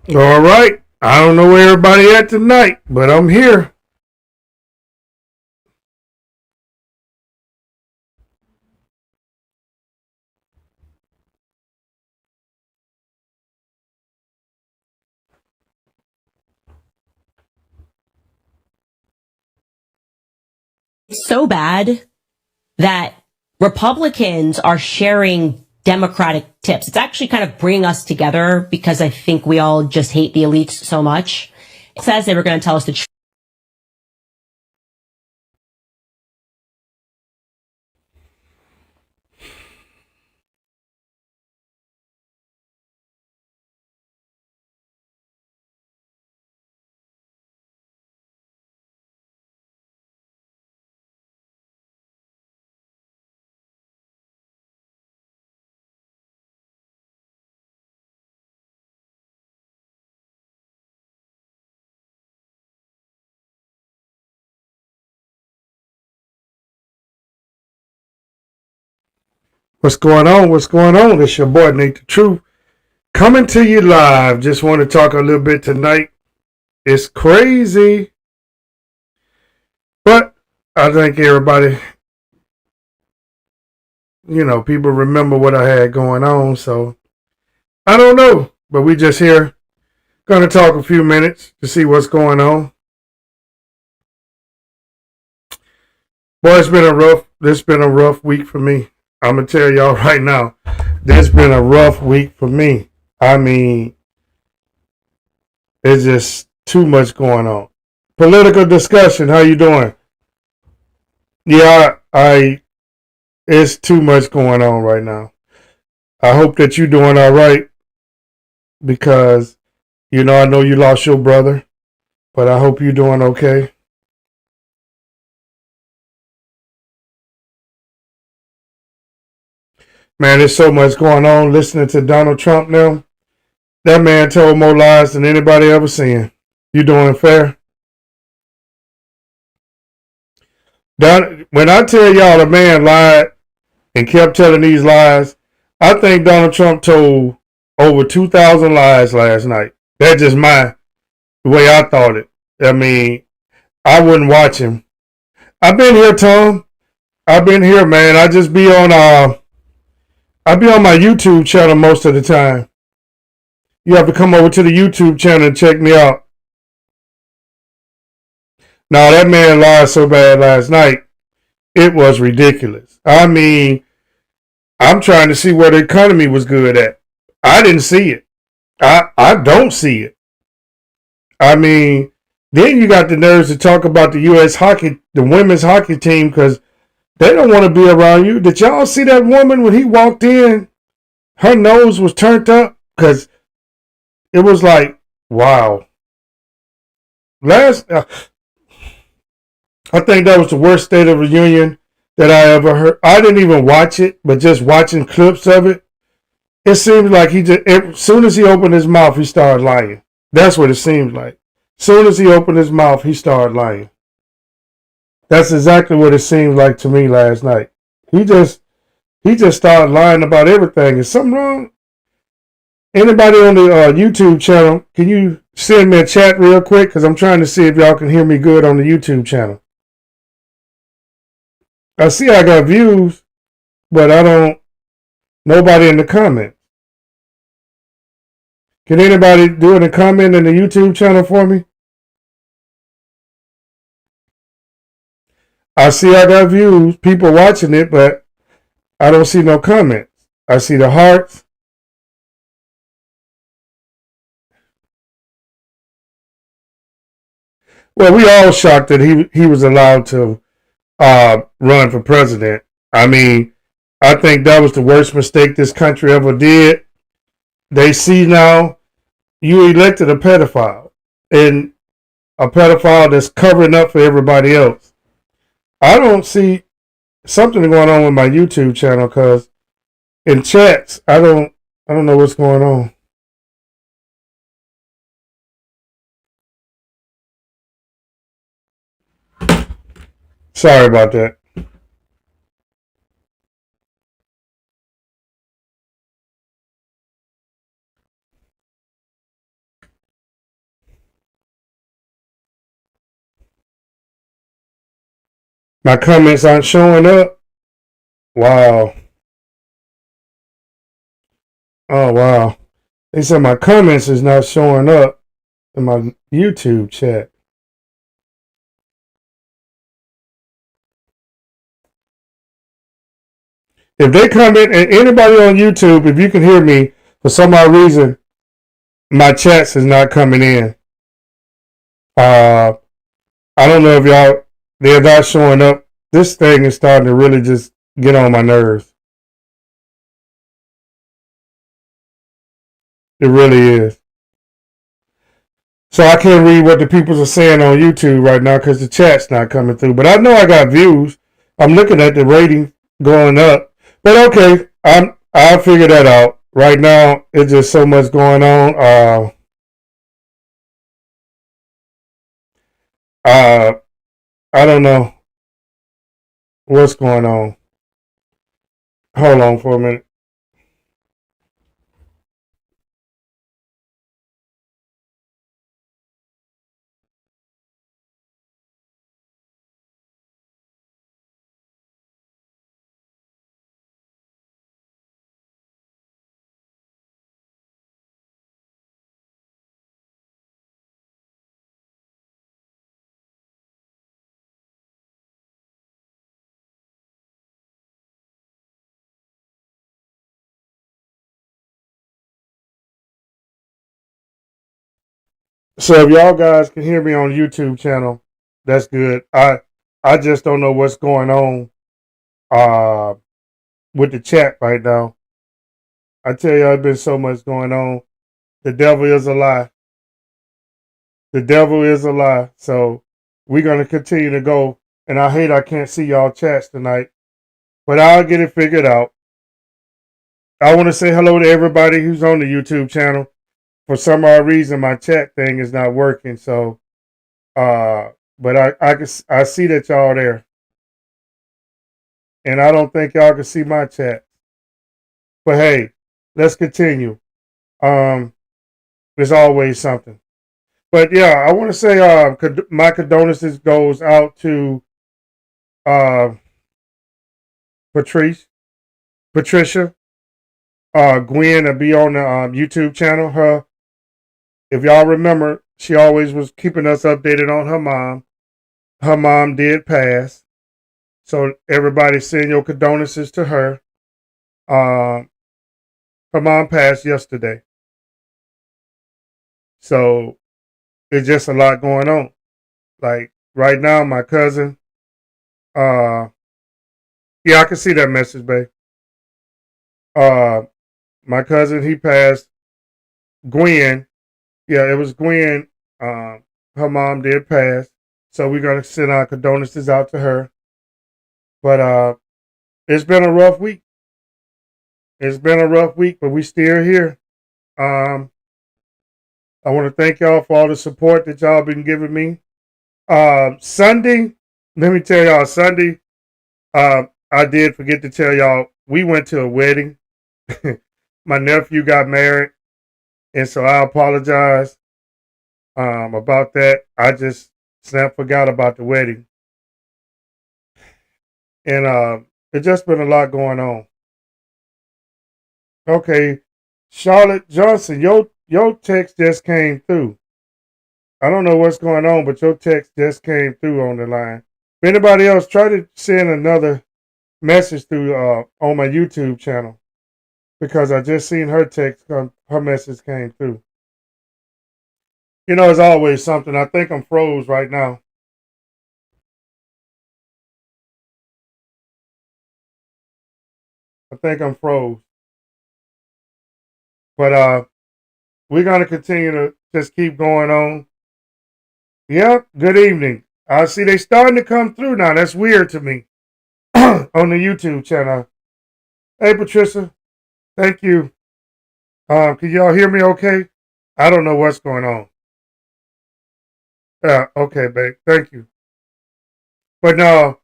All right. I don't know where everybody at tonight, but I'm here. So bad that Republicans are sharing Democratic tips. It's actually kind of bringing us together because I think we all just hate the elites so much. It says they were going to tell us the truth. What's going on? What's going on? It's your boy NateTheTruth coming to you live. Just want to talk a little bit tonight. It's crazy, but I think everybody, people remember what I had going on. So I don't know, but we just here gonna talk a few minutes to see what's going on. Boy, this been a rough week for me. I'm gonna tell y'all right now, this been a rough week for me. I mean, it's just too much going on. Political discussion. How you doing? Yeah, I. It's too much going on right now. I hope that you're doing all right because I know you lost your brother, but I hope you're doing okay. Man, there's so much going on. Listening to Donald Trump now, that man told more lies than anybody ever seen. You doing fair? When I tell y'all the man lied and kept telling these lies, I think Donald Trump told over 2,000 lies last night. That's just the way I thought it. I mean, I wouldn't watch him. I've been here, Tom. I've been here, man. I be on my YouTube channel most of the time. You have to come over to the YouTube channel and check me out. Now that man lied so bad last night, it was ridiculous. I mean, I'm trying to see where the economy was good at. I didn't see it. I don't see it. I mean, then you got the nerves to talk about the U.S. hockey, the women's hockey team, because they don't want to be around you. Did y'all see that woman when he walked in? Her nose was turned up because it was like, wow. Last, I think that was the worst State of the Union that I ever heard. I didn't even watch it, but just watching clips of it, it seems like as soon as he opened his mouth, he started lying. That's what it seems like. As soon as he opened his mouth, he started lying. That's exactly what it seemed like to me last night. He just started lying about everything. Is something wrong? Anybody on the YouTube channel, can you send me a chat real quick? Because I'm trying to see if y'all can hear me good on the YouTube channel. I see I got views, but I don't, nobody in the comments. Can anybody do a comment in the YouTube channel for me? I see I got views, people watching it, but I don't see no comments. I see the hearts. Well, we all shocked that he was allowed to run for president. I mean, I think that was the worst mistake this country ever did. They see now you elected a pedophile, and a pedophile that's covering up for everybody else. I don't see something going on with my YouTube channel because in chats, I don't know what's going on. Sorry about that. My comments aren't showing up. Wow. Oh, wow. They said my comments is not showing up in my YouTube chat. If they comment, and anybody on YouTube, if you can hear me, for some odd reason, my chats is not coming in. I don't know if they're not showing up. This thing is starting to really just get on my nerves. It really is. So I can't read what the people are saying on YouTube right now because the chat's not coming through. But I know I got views. I'm looking at the rating going up. But okay, I'll figure that out. Right now, it's just so much going on. I don't know what's going on. Hold on for a minute. So if y'all guys can hear me on YouTube channel, that's good. I just don't know what's going on with the chat right now. I tell you, there's been so much going on. The devil is a lie. The devil is a lie. So we're gonna continue to go. And I hate I can't see y'all chats tonight, but I'll get it figured out. I want to say hello to everybody who's on the YouTube channel. For some odd reason, my chat thing is not working. So, but I see that y'all there, and I don't think y'all can see my chat. But hey, let's continue. There's always something. But yeah, I want to say my condolences goes out to uh, Patricia, Gwen, to be on the YouTube channel. If y'all remember, she always was keeping us updated on her mom. Her mom did pass, so everybody send your condolences to her. Her mom passed yesterday, so it's just a lot going on. Like right now, my cousin. Yeah, I can see that message, babe. My cousin, he passed. Gwen, yeah, it was Gwen. Her mom did pass, so we're gonna send our condolences out to her. But it's been a rough week. It's been a rough week, but we still here. I want to thank y'all for all the support that y'all been giving me. Sunday, let me tell y'all, Sunday, I did forget to tell y'all, we went to a wedding. My nephew got married, and so I apologize about that. I just forgot about the wedding, and it's just been a lot going on. Okay, Charlotte Johnson, your text just came through. I don't know what's going on, but your text just came through on the line. If anybody else, try to send another message through on my YouTube channel because I just seen her text come. Her message came through. You know, it's always something. I think I'm froze right now. I think I'm froze. But we're gonna continue to just keep going on. Yep. Good evening. I see they starting to come through now. That's weird to me on the YouTube channel. Hey, Patricia. Thank you. Can y'all hear me? Okay. I don't know what's going on. Yeah. Okay, babe. Thank you. But no,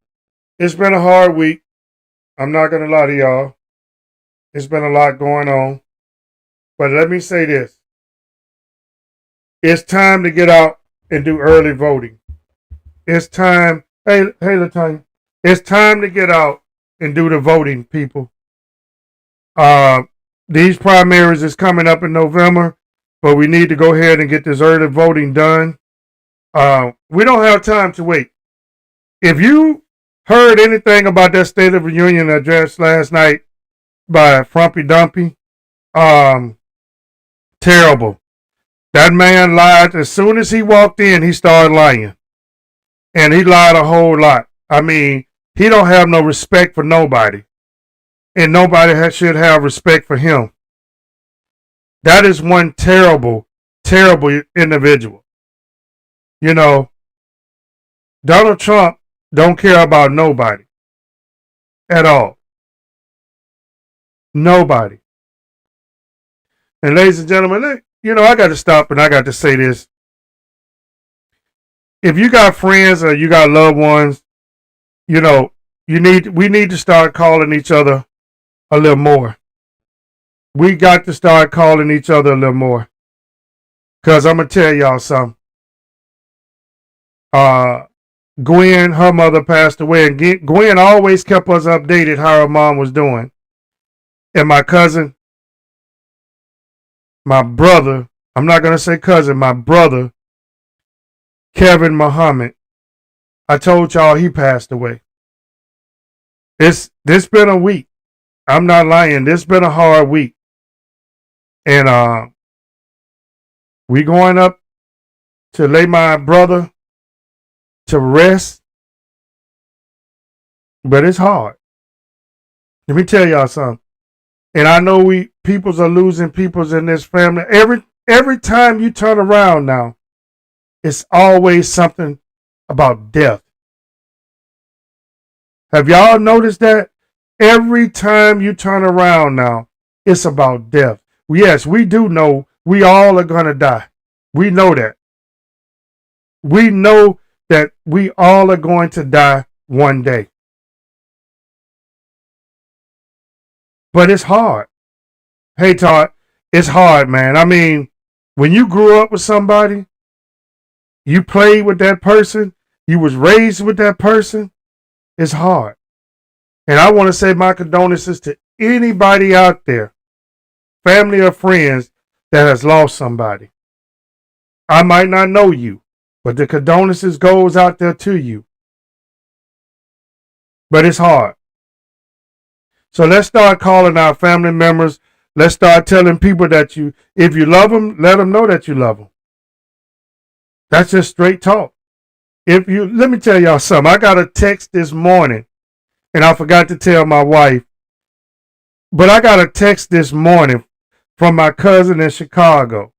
it's been a hard week. I'm not gonna lie to y'all. It's been a lot going on. But let me say this. It's time to get out and do early voting. It's time. Hey, Latanya. It's time to get out and do the voting, people. These primaries is coming up in November, but we need to go ahead and get this early voting done. We don't have time to wait. If you heard anything about that State of the Union address last night by Frumpy Dumpy, terrible. That man lied. As soon as he walked in, he started lying. And he lied a whole lot. I mean, he don't have no respect for nobody. And nobody should have respect for him. That is one terrible, terrible individual. You know, Donald Trump don't care about nobody at all. Nobody. And ladies and gentlemen, you know, I got to stop and I got to say this. If you got friends or you got loved ones, you know, we need to start calling each other a little more. We got to start calling each other a little more. Because I'm going to tell y'all something. Gwen, her mother passed away, and Gwen always kept us updated how her mom was doing. And my cousin, my brother, I'm not going to say cousin, my brother, Kevin Muhammad, I told y'all he passed away. This been a week. I'm not lying. This been a hard week. And we going up to lay my brother to rest. But it's hard. Let me tell y'all something. And I know peoples are losing peoples in this family. Every time you turn around now, it's always something about death. Have y'all noticed that? Every time you turn around now, it's about death. Yes, we do know we all are going to die. We know that. We know that we all are going to die one day. But it's hard. Hey, Todd, it's hard, man. I mean, when you grew up with somebody, you played with that person, you was raised with that person, it's hard. And I want to say my condolences to anybody out there, family or friends, that has lost somebody. I might not know you, but the condolences goes out there to you. But it's hard. So let's start calling our family members. Let's start telling people that if you love them, let them know that you love them. That's just straight talk. Let me tell y'all something. I got a text this morning, and I forgot to tell my wife, but I got a text this morning from my cousin in Chicago.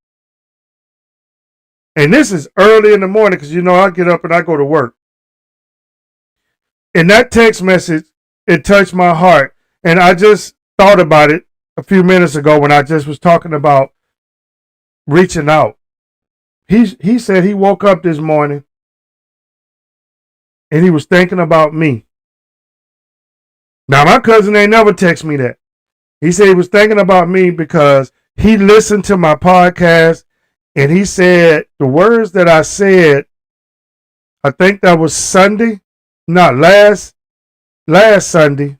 And this is early in the morning because, you know, I get up and I go to work. And that text message, it touched my heart. And I just thought about it a few minutes ago when I just was talking about reaching out. He said he woke up this morning and he was thinking about me. Now, my cousin ain't never text me that. He said he was thinking about me because he listened to my podcast and he said the words that I said, I think that was Sunday, not last Sunday.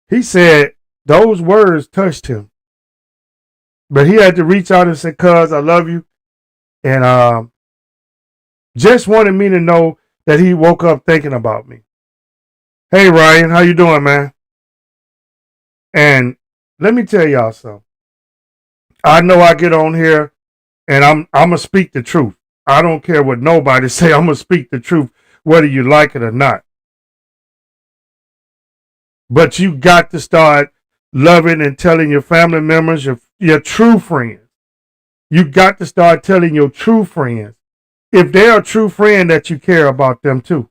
He said those words touched him. But he had to reach out and say, "Cuz, I love you." And just wanted me to know that he woke up thinking about me. Hey, Ryan, how you doing, man? And let me tell y'all something. I know I get on here and I'm going to speak the truth. I don't care what nobody say. I'm going to speak the truth, whether you like it or not. But you got to start loving and telling your family members, your true friends. You got to start telling your true friends, if they're a true friend, that you care about them too.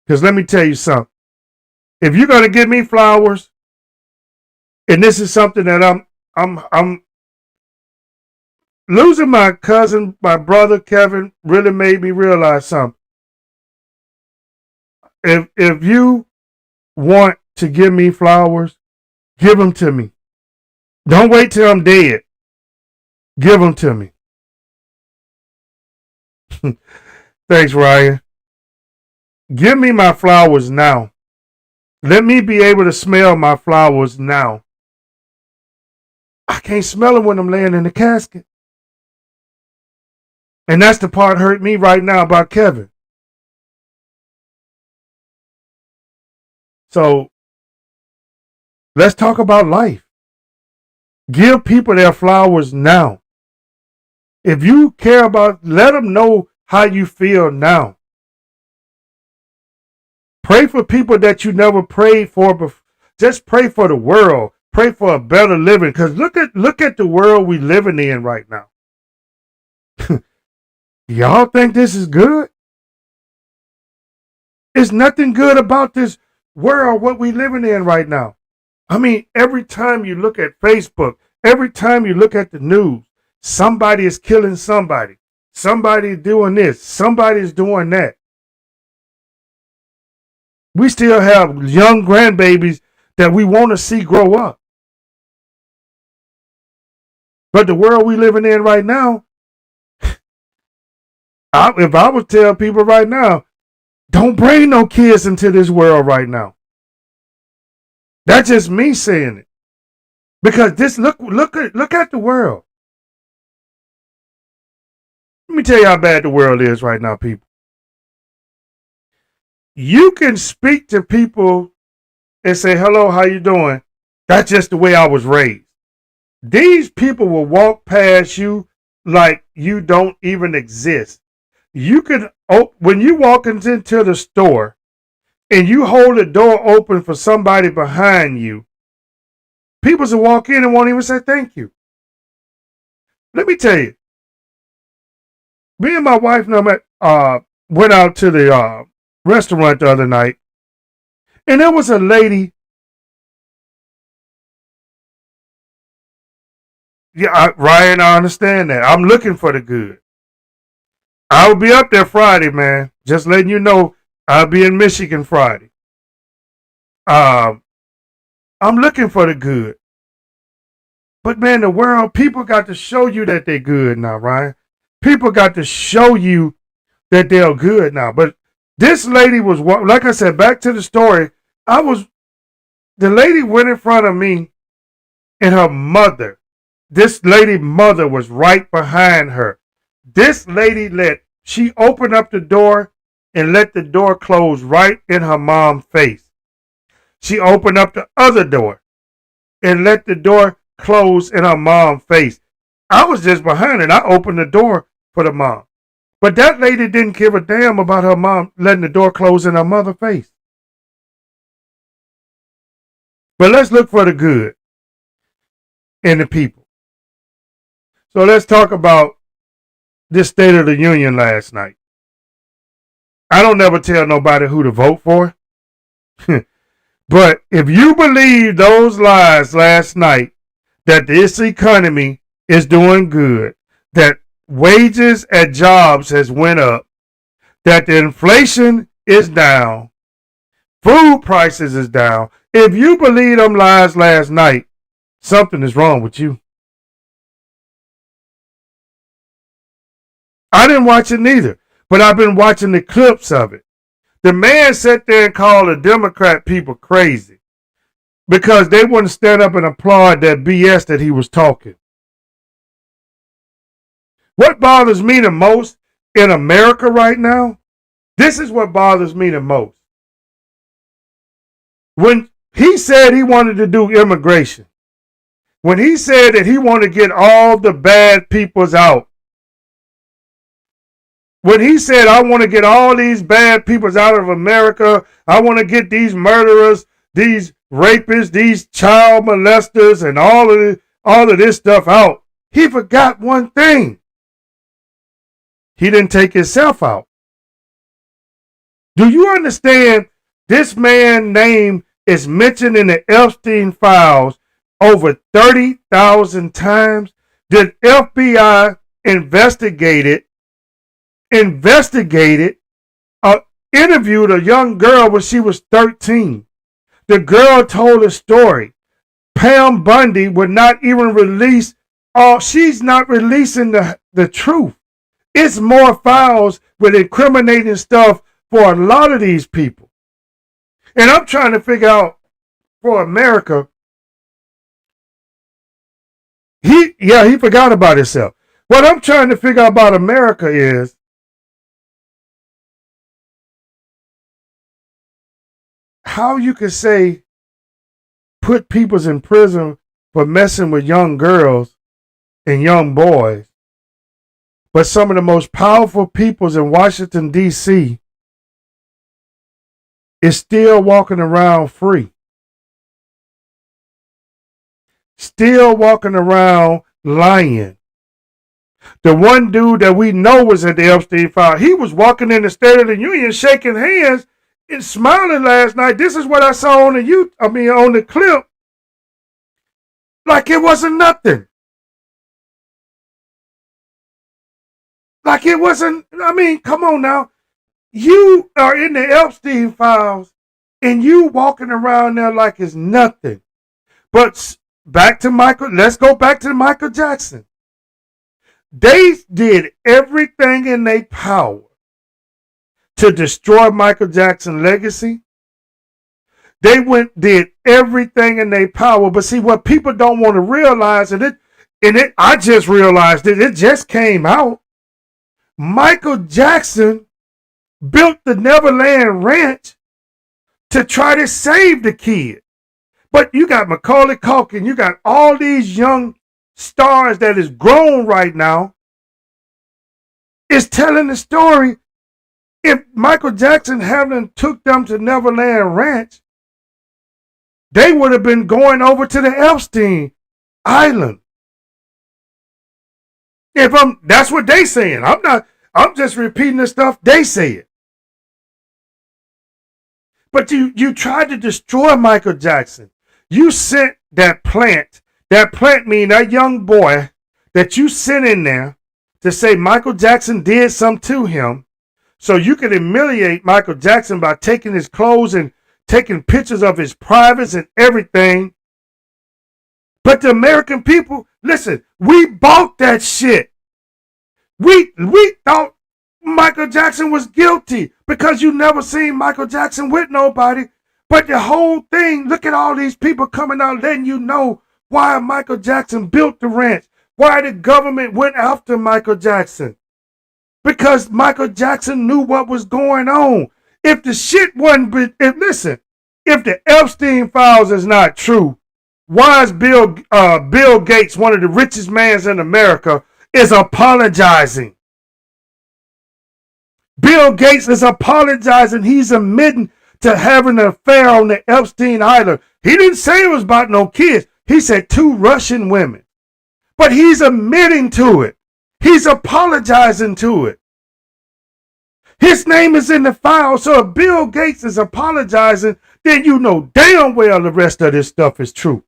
Because let me tell you something. If you're going to give me flowers, and this is something that I'm losing my cousin, my brother Kevin, really made me realize something. If you want to give me flowers, give them to me. Don't wait till I'm dead. Give them to me. Thanks, Ryan. Give me my flowers now. Let me be able to smell my flowers now. I can't smell them when I'm laying in the casket. And that's the part hurt me right now about Kevin. So let's talk about life. Give people their flowers now. If you care about, let them know how you feel now. Pray for people that you never prayed for before. Just pray for the world. Pray for a better living. Because look at the world we living in right now. Y'all think this is good? There's nothing good about this world, what we living in right now. I mean, every time you look at Facebook, every time you look at the news, somebody is killing somebody. Somebody is doing this. Somebody is doing that. We still have young grandbabies that we want to see grow up. But the world we living in right now, if I would tell people right now, don't bring no kids into this world right now. That's just me saying it. Because this look at the world. Let me tell you how bad the world is right now, people. You can speak to people and say, hello, how you doing? That's just the way I was raised. These people will walk past you like you don't even exist. You can, when you walk into the store and you hold the door open for somebody behind you, people will walk in and won't even say thank you. Let me tell you, me and my wife went out to the restaurant the other night, and there was a lady. Yeah, Ryan, I understand that. I'm looking for the good. I will be up there Friday, man. Just letting you know, I'll be in Michigan Friday. I'm looking for the good. But man, the world, people got to show you that they're good now, Ryan. People got to show you that they're good now. But this lady was, like I said, back to the story. The lady went in front of me and her mother. This lady mother was right behind her. This lady she opened up the door and let the door close right in her mom's face. She opened up the other door and let the door close in her mom's face. I was just behind it. I opened the door for the mom. But that lady didn't give a damn about her mom letting the door close in her mother's face. But let's look for the good in the people. So let's talk about this State of the Union last night. I don't never tell nobody who to vote for. But if you believe those lies last night, that this economy is doing good, that wages at jobs has went up, that the inflation is down, food prices is down, if you believe them lies last night, something is wrong with you. I didn't watch it neither, but I've been watching the clips of it. The man sat there and called the Democrat people crazy because they wouldn't stand up and applaud that BS that he was talking. What bothers me the most in America right now, this is what bothers me the most. When he said he wanted to do immigration, when he said that he wanted to get all the bad peoples out, when he said, I want to get all these bad peoples out of America, I want to get these murderers, these rapists, these child molesters, and all of this stuff out, he forgot one thing. He didn't take himself out. Do you understand this man's name is mentioned in the Epstein files over 30,000 times? The FBI investigated, interviewed a young girl when she was 13. The girl told a story. Pam Bundy would not even release, she's not releasing the truth. It's more files with incriminating stuff for a lot of these people. And I'm trying to figure out for America, he forgot about himself. What I'm trying to figure out about America is how you can say put peoples in prison for messing with young girls and young boys, but some of the most powerful peoples in Washington, D.C. is still walking around free. Still walking around lying. The one dude that we know was at the Epstein file, he was walking in the State of the Union shaking hands and smiling last night. This is what I saw on the clip. Like it wasn't nothing. Like it wasn't, come on now. You are in the Epstein files and you walking around there like it's nothing. But let's go back to Michael Jackson. They did everything in their power to destroy Michael Jackson's legacy. They did everything in their power. But see, what people don't want to realize, I just realized it just came out. Michael Jackson built the Neverland Ranch to try to save the kid. But you got Macaulay Culkin, you got all these young stars that is grown right now, is telling the story. If Michael Jackson hadn't took them to Neverland Ranch, they would have been going over to the Epstein Island. That's what they saying. I'm just repeating the stuff they said. But you tried to destroy Michael Jackson. You sent that plant. That plant mean that young boy that you sent in there to say Michael Jackson did something to him, so you could humiliate Michael Jackson by taking his clothes and taking pictures of his privates and everything. But the American people, listen, we bought that shit. We thought Michael Jackson was guilty because you never seen Michael Jackson with nobody. But the whole thing, look at all these people coming out letting you know why Michael Jackson built the ranch, why the government went after Michael Jackson. Because Michael Jackson knew what was going on. If the shit wasn't, if the Epstein files is not true, why is Bill Gates, one of the richest men in America, is apologizing? Bill Gates is apologizing. He's admitting to having an affair on the Epstein Island. He didn't say it was about no kids. He said 2 Russian women. But he's admitting to it. He's apologizing to it. His name is in the file. So if Bill Gates is apologizing, then you know damn well the rest of this stuff is true.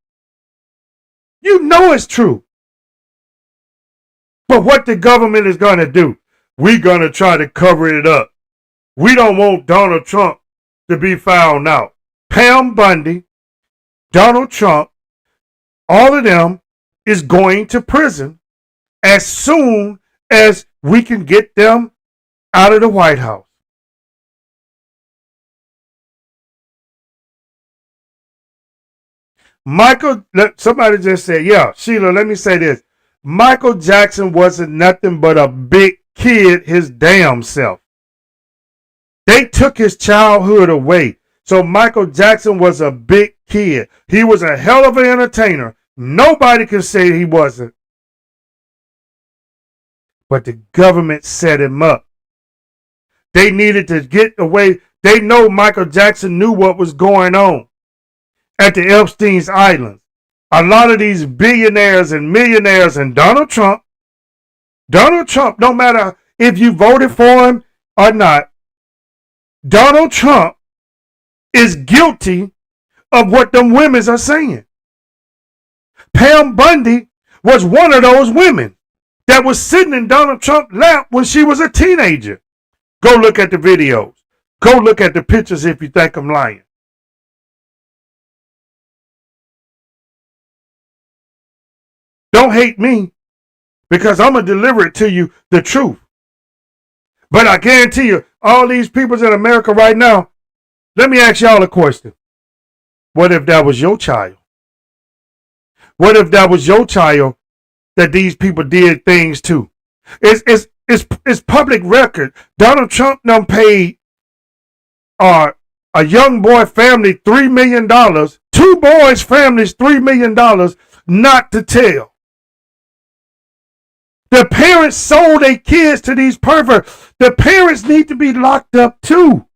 You know it's true. But what the government is going to do, we're going to try to cover it up. We don't want Donald Trump to be found out. Pam Bundy, Donald Trump, all of them is going to prison as soon as we can get them out of the White House. Somebody just said, yeah, Sheila, let me say this. Michael Jackson wasn't nothing but a big kid his damn self. They took his childhood away. So Michael Jackson was a big kid. He was a hell of an entertainer. Nobody can say he wasn't. But the government set him up. They needed to get away. They know Michael Jackson knew what was going on at the Epstein's Islands. A lot of these billionaires and millionaires and Donald Trump, no matter if you voted for him or not, Donald Trump is guilty of what them women are saying. Pam Bundy was one of those women that was sitting in Donald Trump's lap when she was a teenager. Go look at the videos. Go look at the pictures if you think I'm lying. Don't hate me because I'm going to deliver it to you the truth. But I guarantee you, all these peoples in America right now. Let me ask y'all a question. What if that was your child? What if that was your child that these people did things to? It's public record. Donald Trump done paid a young boy family $3 million, two boys' families $3 million not to tell. The parents sold their kids to these perverts. The parents need to be locked up too.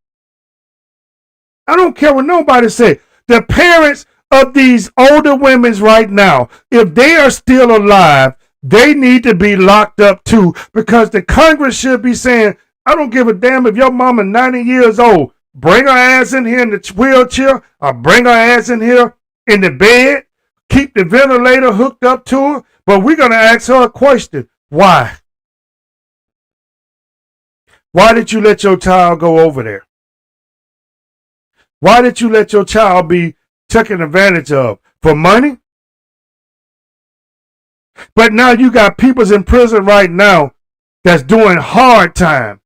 I don't care what nobody say. The parents of these older women right now, if they are still alive, they need to be locked up too, because the Congress should be saying, I don't give a damn if your mama 90 years old. Bring her ass in here in the wheelchair, or bring her ass in here in the bed. Keep the ventilator hooked up to her. But we're going to ask her a question. Why? Why did you let your child go over there? Why did you let your child be taken advantage of? For money? But now you got people's in prison right now that's doing hard time.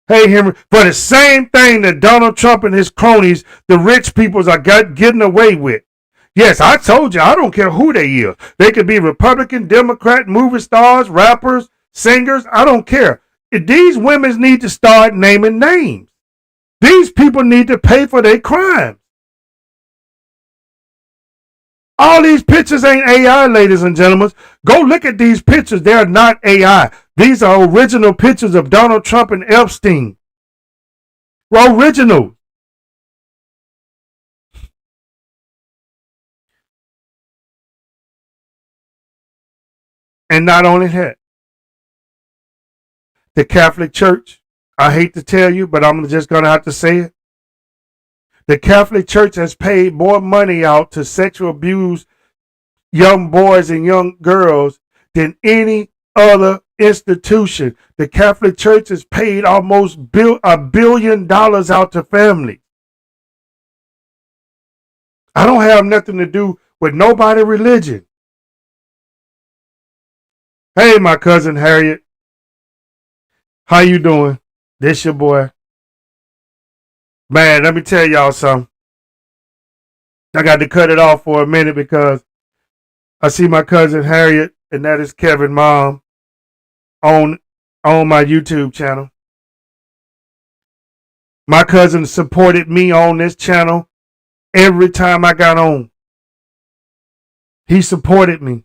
Hey, Henry, for the same thing that Donald Trump and his cronies, the rich peoples, are getting away with. Yes, I told you, I don't care who they are. They could be Republican, Democrat, movie stars, rappers, singers. I don't care. These women need to start naming names. These people need to pay for their crimes. All these pictures ain't AI, ladies and gentlemen. Go look at these pictures. They're not AI. These are original pictures of Donald Trump and Epstein. Original. And not only that, the Catholic Church, I hate to tell you, but I'm just going to have to say it. The Catholic Church has paid more money out to sexual abuse young boys and young girls than any other institution. The Catholic Church has paid almost $1 billion out to families. I don't have nothing to do with nobody's religion. Hey, my cousin Harriet. How you doing? This your boy. Man, let me tell y'all something. I got to cut it off for a minute because I see my cousin Harriet, and that is Kevin's mom, on my YouTube channel. My cousin supported me on this channel every time I got on. He supported me.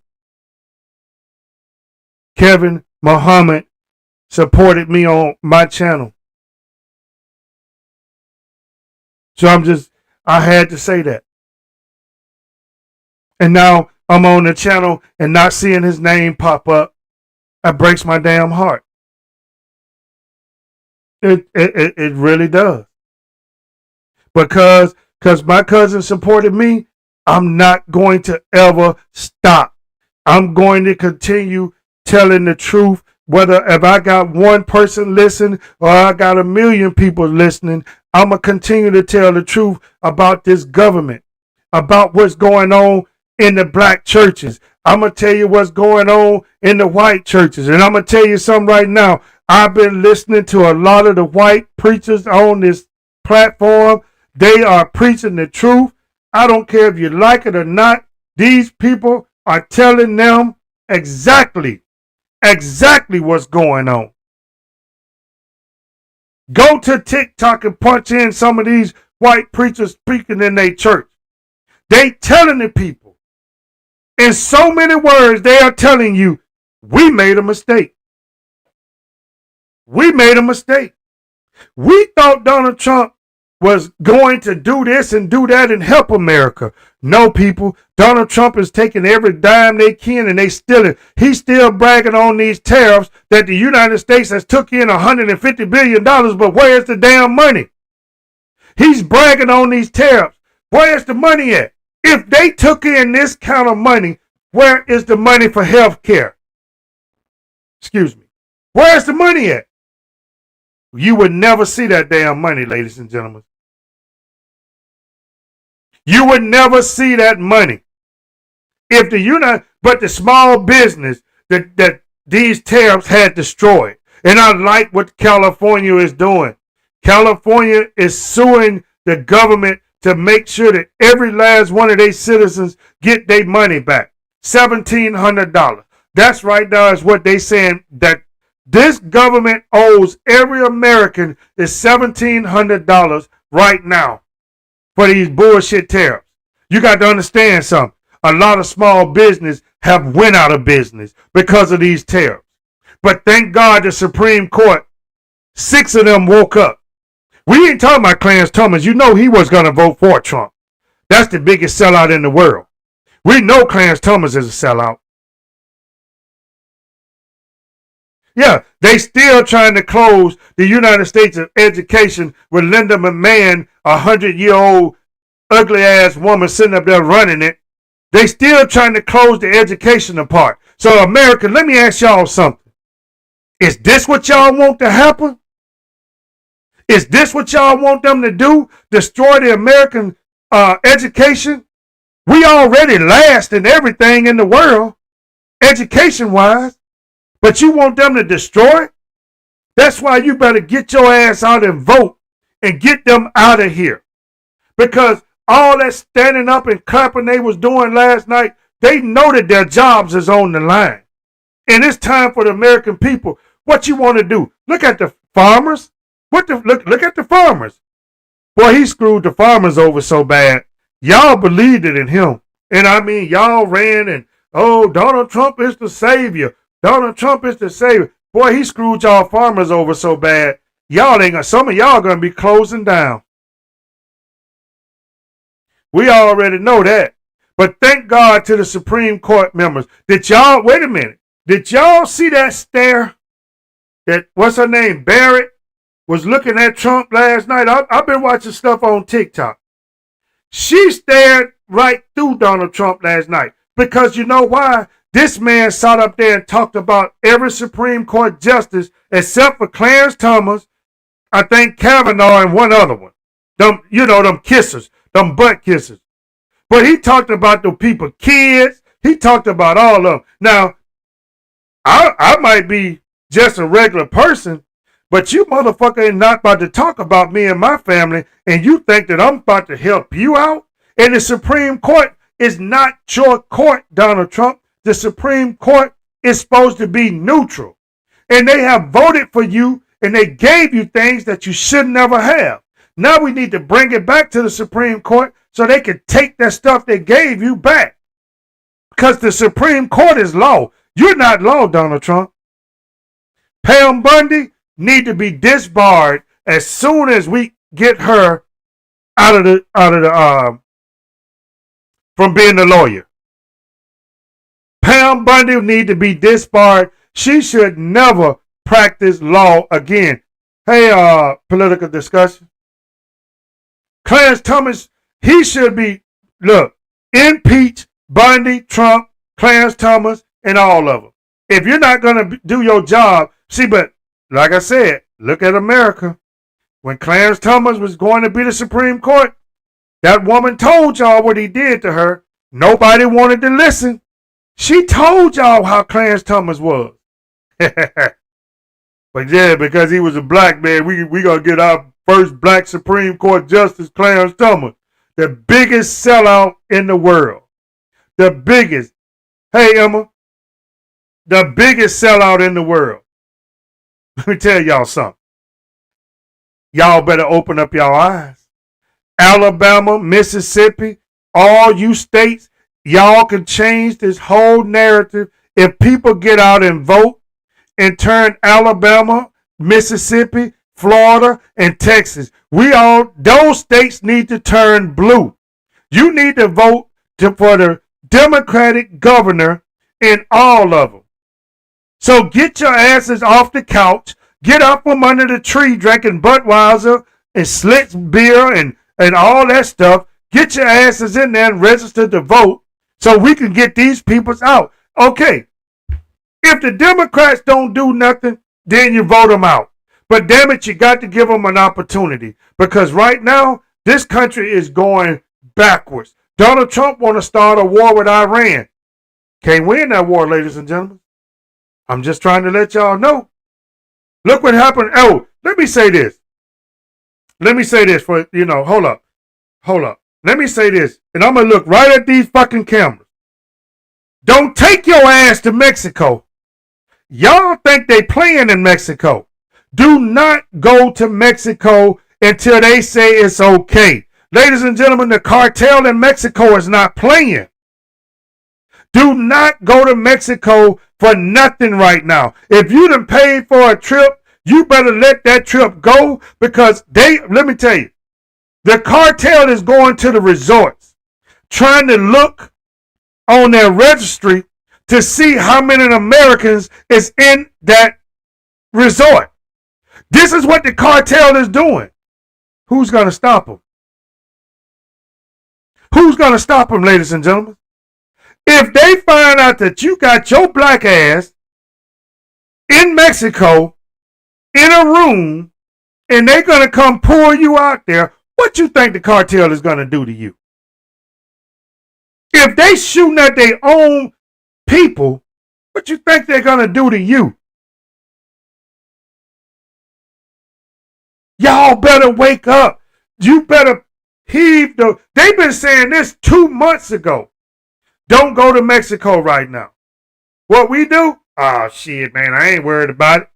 Kevin Muhammad supported me on my channel. So I had to say that. And now I'm on the channel and not seeing his name pop up. That breaks my damn heart. It really does. Because my cousin supported me, I'm not going to ever stop. I'm going to continue telling the truth. Whether if I got one person listening or I got 1 million people listening, I'm going to continue to tell the truth about this government, about what's going on in the black churches. I'm going to tell you what's going on in the white churches. And I'm going to tell you something right now. I've been listening to a lot of the white preachers on this platform. They are preaching the truth. I don't care if you like it or not. These people are telling them exactly what's going on. Go to TikTok and punch in some of these white preachers speaking in their church. They telling the people in so many words, they are telling you, we made a mistake. We made a mistake. We thought Donald Trump was going to do this and do that and help America. No, people. Donald Trump is taking every dime they can and they steal it. He's still bragging on these tariffs that the United States has took in $150 billion, but where's the damn money? He's bragging on these tariffs. Where's the money at? If they took in this kind of money, where is the money for health care? Excuse me. Where's the money at? You would never see that damn money, ladies and gentlemen. You would never see that money. If but the small business that these tariffs had destroyed. And I like what California is doing. California is suing the government to make sure that every last one of their citizens get their money back. $1,700. That's right now is what they saying, that this government owes every American is $1,700 right now for these bullshit tariffs. You got to understand something. A lot of small business have went out of business because of these tariffs. But thank God the Supreme Court, 6 of them woke up. We ain't talking about Clarence Thomas. You know he was going to vote for Trump. That's the biggest sellout in the world. We know Clarence Thomas is a sellout. Yeah, they still trying to close the United States of education with Linda McMahon, 100-year-old ugly-ass woman sitting up there running it. They still trying to close the education part. So, America, let me ask y'all something. Is this what y'all want to happen? Is this what y'all want them to do? Destroy the American education? We already last in everything in the world, education-wise. But you want them to destroy it? That's why you better get your ass out and vote and get them out of here. Because all that standing up and clapping they was doing last night, they know that their jobs is on the line. And it's time for the American people. What you want to do? Look at the farmers. Look at the farmers. Boy, he screwed the farmers over so bad. Y'all believed it in him. And I mean, y'all ran and, oh, Donald Trump is the savior. Donald Trump is the savior. Boy, he screwed y'all farmers over so bad. Some of y'all gonna be closing down. We already know that. But thank God to the Supreme Court members. Wait a minute. Did y'all see that stare? That, what's her name? Barrett was looking at Trump last night. I've been watching stuff on TikTok. She stared right through Donald Trump last night. Because you know why? This man sat up there and talked about every Supreme Court justice except for Clarence Thomas, I think Kavanaugh, and one other one. Them kissers, them butt kissers. But he talked about the people, kids. He talked about all of them. Now, I might be just a regular person, but you motherfucker ain't not about to talk about me and my family, and you think that I'm about to help you out? And the Supreme Court is not your court, Donald Trump. The Supreme Court is supposed to be neutral. And they have voted for you, and they gave you things that you should never have. Now we need to bring it back to the Supreme Court so they can take that stuff they gave you back. Because the Supreme Court is law. You're not law, Donald Trump. Pam Bundy need to be disbarred as soon as we get her from being a lawyer. Pam Bundy need to be disbarred. She should never practice law again. Hey, political discussion. Clarence Thomas, he should be, impeach Bundy, Trump, Clarence Thomas, and all of them. If you're not going to do your job, but like I said, look at America. When Clarence Thomas was going to be the Supreme Court, that woman told y'all what he did to her. Nobody wanted to listen. She told y'all how Clarence Thomas was. But yeah, because he was a black man, we gonna get our first black Supreme Court Justice, Clarence Thomas. The biggest sellout in the world. The biggest. Hey, Emma. The biggest sellout in the world. Let me tell y'all something. Y'all better open up your eyes. Alabama, Mississippi, all you states, y'all can change this whole narrative if people get out and vote and turn Alabama, Mississippi, Florida, and Texas. Those states need to turn blue. You need to vote for the Democratic governor in all of them. So get your asses off the couch, get up from under the tree drinking Budweiser and Schlitz beer and all that stuff. Get your asses in there and register to vote so we can get these peoples out. Okay, if the Democrats don't do nothing, then you vote them out. But damn it, you got to give them an opportunity because right now, this country is going backwards. Donald Trump want to start a war with Iran. Can't win that war, ladies and gentlemen. I'm just trying to let y'all know. Look what happened. Oh, let me say this. Let me say this for, hold up. Let me say this. And I'm going to look right at these fucking cameras. Don't take your ass to Mexico. Y'all think they playing in Mexico. Do not go to Mexico until they say it's okay. Ladies and gentlemen, the cartel in Mexico is not playing. Do not go to Mexico for nothing right now. If you done paid for a trip, you better let that trip go, because let me tell you, the cartel is going to the resorts, trying to look on their registry to see how many Americans is in that resort. This is what the cartel is doing. Who's going to stop them? Who's going to stop them, ladies and gentlemen? If they find out that you got your black ass in Mexico in a room and they're going to come pull you out there, what you think the cartel is going to do to you? If they shooting at their own people, what you think they're going to do to you? Y'all better wake up. You better heave the... They've been saying this 2 months ago. Don't go to Mexico right now. What we do? Oh, shit, man. I ain't worried about it.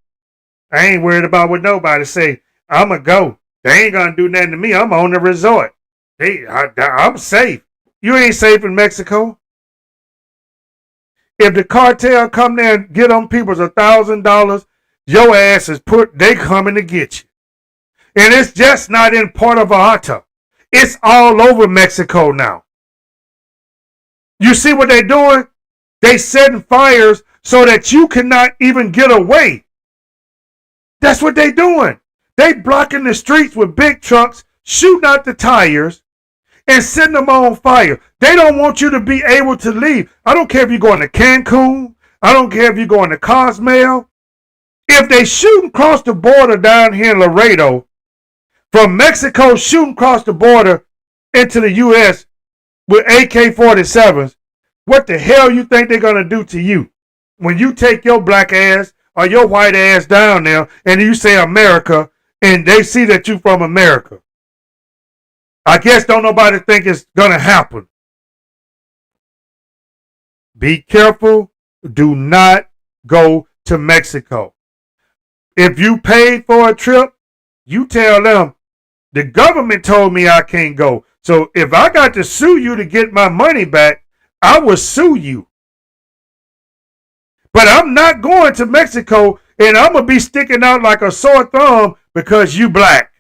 I ain't worried about what nobody say. I'm going to go. They ain't going to do nothing to me. I'm on the resort. I'm safe. You ain't safe in Mexico. If the cartel come there and get them people's $1,000, your ass is they coming to get you. And it's just not in Puerto Vallarta. It's all over Mexico now. You see what they're doing? They setting fires so that you cannot even get away. That's what they're doing. They blocking the streets with big trucks, shooting out the tires, and setting them on fire. They don't want you to be able to leave. I don't care if you're going to Cancun. I don't care if you're going to Cozumel. If they shooting across the border down here in Laredo, from Mexico shooting across the border into the U.S. with AK-47s, what the hell you think they're going to do to you when you take your black ass or your white ass down there and you say America and they see that you from America? I guess don't nobody think it's going to happen. Be careful. Do not go to Mexico. If you paid for a trip, you tell them, the government told me I can't go. So if I got to sue you to get my money back, I will sue you. But I'm not going to Mexico and I'm going to be sticking out like a sore thumb because you black.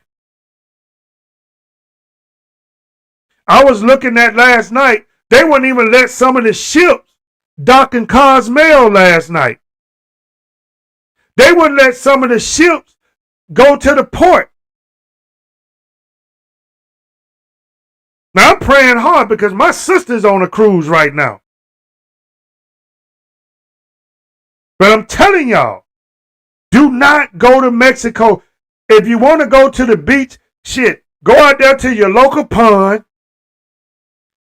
I was looking at last night, they wouldn't even let some of the ships dock in Cozumel last night. They wouldn't let some of the ships go to the port. Now I'm praying hard because my sister's on a cruise right now. But I'm telling y'all, do not go to Mexico. If you want to go to the beach, shit, go out there to your local pond.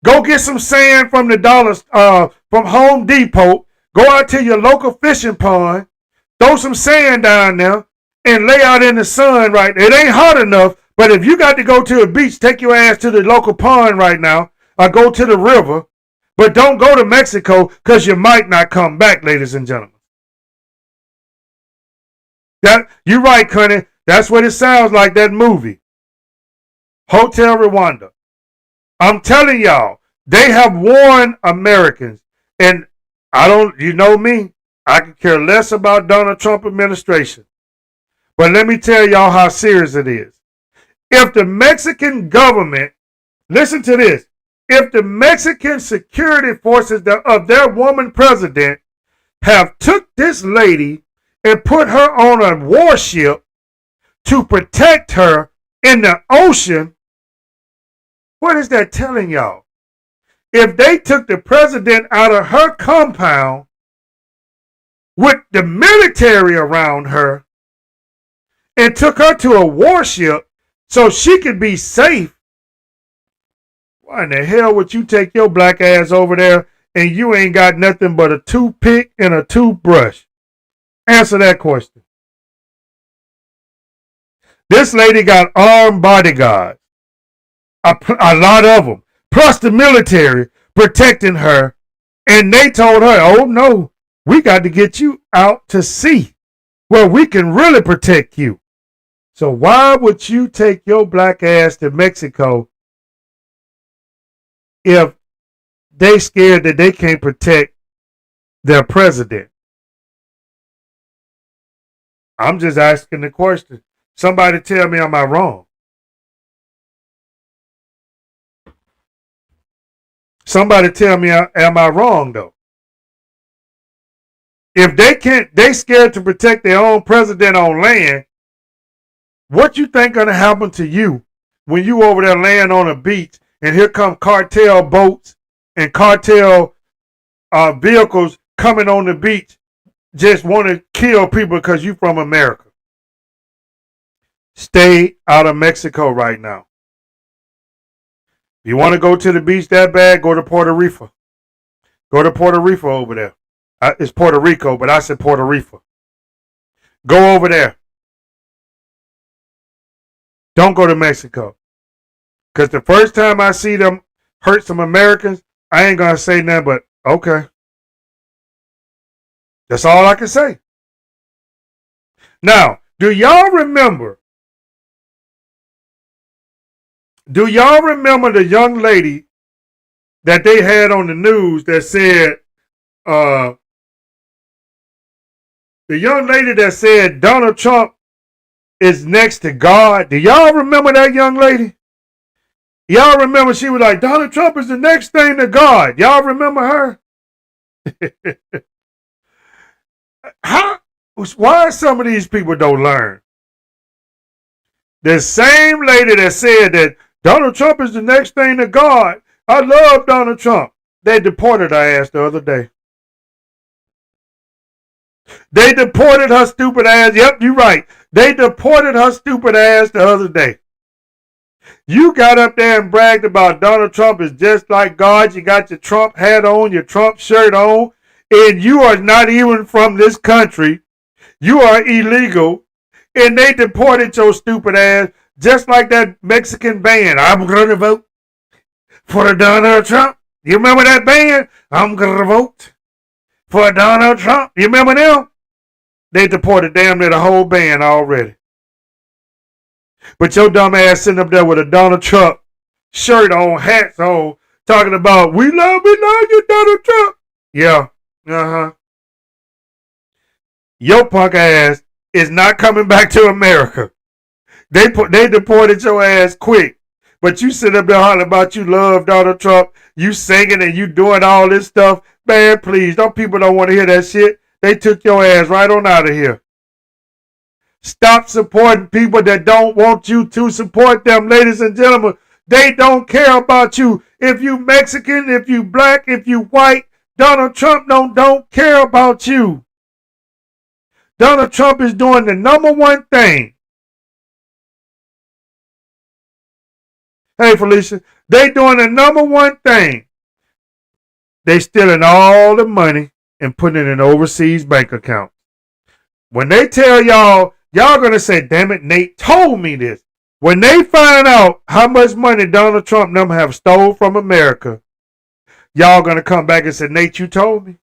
Go get some sand from from Home Depot. Go out to your local fishing pond. Throw some sand down there and lay out in the sun right. It ain't hot enough, but if you got to go to a beach, take your ass to the local pond right now or go to the river. But don't go to Mexico because you might not come back, ladies and gentlemen. You're right, Connie. That's what it sounds like, that movie. Hotel Rwanda. I'm telling y'all, they have warned Americans. And you know me, I could care less about Donald Trump administration. But let me tell y'all how serious it is. If the Mexican government, listen to this, if the Mexican security forces of their woman president have took this lady and put her on a warship to protect her in the ocean, what is that telling y'all? If they took the president out of her compound with the military around her and took her to a warship so she could be safe, why in the hell would you take your black ass over there and you ain't got nothing but a toothpick and a toothbrush? Answer that question. This lady got armed bodyguards, a lot of them, plus the military protecting her. And they told her, oh no, we got to get you out to sea where we can really protect you. So why would you take your black ass to Mexico if they scared that they can't protect their president? I'm just asking the question. Somebody tell me, am I wrong? Somebody tell me, am I wrong though? If they can't, they scared to protect their own president on land. What you think gonna happen to you when you over there laying on a beach and here come cartel boats and cartel vehicles coming on the beach, just want to kill people because you from America? Stay out of Mexico right now. If you want to go to the beach that bad, go to Puerto Rico. Go to Puerto Rico over there. It's Puerto Rico, but I said Puerto Rico. Go over there. Don't go to Mexico. Because the first time I see them hurt some Americans, I ain't going to say nothing but, okay. That's all I can say. Now, do y'all remember the young lady that they had on the news that said, the young lady that said Donald Trump is next to God? Do y'all remember that young lady? Y'all remember she was like, Donald Trump is the next thing to God. Y'all remember her? Why some of these people don't learn? The same lady that said that Donald Trump is the next thing to God. I love Donald Trump. They deported her ass the other day. They deported her stupid ass. Yep, you're right. They deported her stupid ass the other day. You got up there and bragged about Donald Trump is just like God. You got your Trump hat on, your Trump shirt on, and you are not even from this country. You are illegal, and they deported your stupid ass just like that Mexican band. I'm going to vote for Donald Trump. You remember that band? I'm going to vote for Donald Trump. You remember them? They deported damn near the whole band already. But your dumb ass sitting up there with a Donald Trump shirt on, hats on, talking about, we love you, Donald Trump. Yeah, Your punk ass is not coming back to America. They deported your ass quick. But you sit up there hollering about you love Donald Trump, you singing and you doing all this stuff. Man, please, people don't want to hear that shit. They took your ass right on out of here. Stop supporting people that don't want you to support them, ladies and gentlemen. They don't care about you. If you Mexican, if you black, if you white, Donald Trump don't care about you. Donald Trump is doing the number one thing. Hey, Felicia, they doing the number one thing. They stealing all the money and putting it in overseas bank accounts. When they tell y'all going to say, damn it, Nate told me this. When they find out how much money Donald Trump and them have stole from America, y'all going to come back and say, Nate, you told me.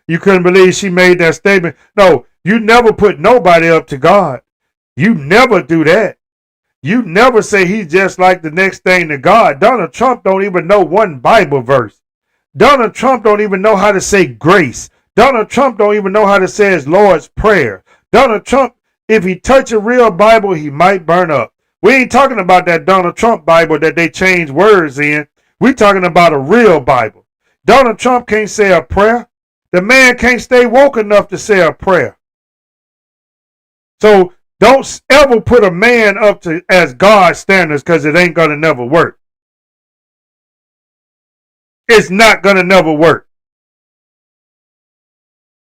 You couldn't believe she made that statement. No, you never put nobody up to God. You never do that. You never say he's just like the next thing to God. Donald Trump don't even know one Bible verse. Donald Trump don't even know how to say grace. Donald Trump don't even know how to say his Lord's Prayer. Donald Trump, if he touch a real Bible, he might burn up. We ain't talking about that Donald Trump Bible that they change words in. We talking about a real Bible. Donald Trump can't say a prayer. The man can't stay woke enough to say a prayer. So don't ever put a man up to as God standards, because it ain't gonna never work. It's not gonna never work.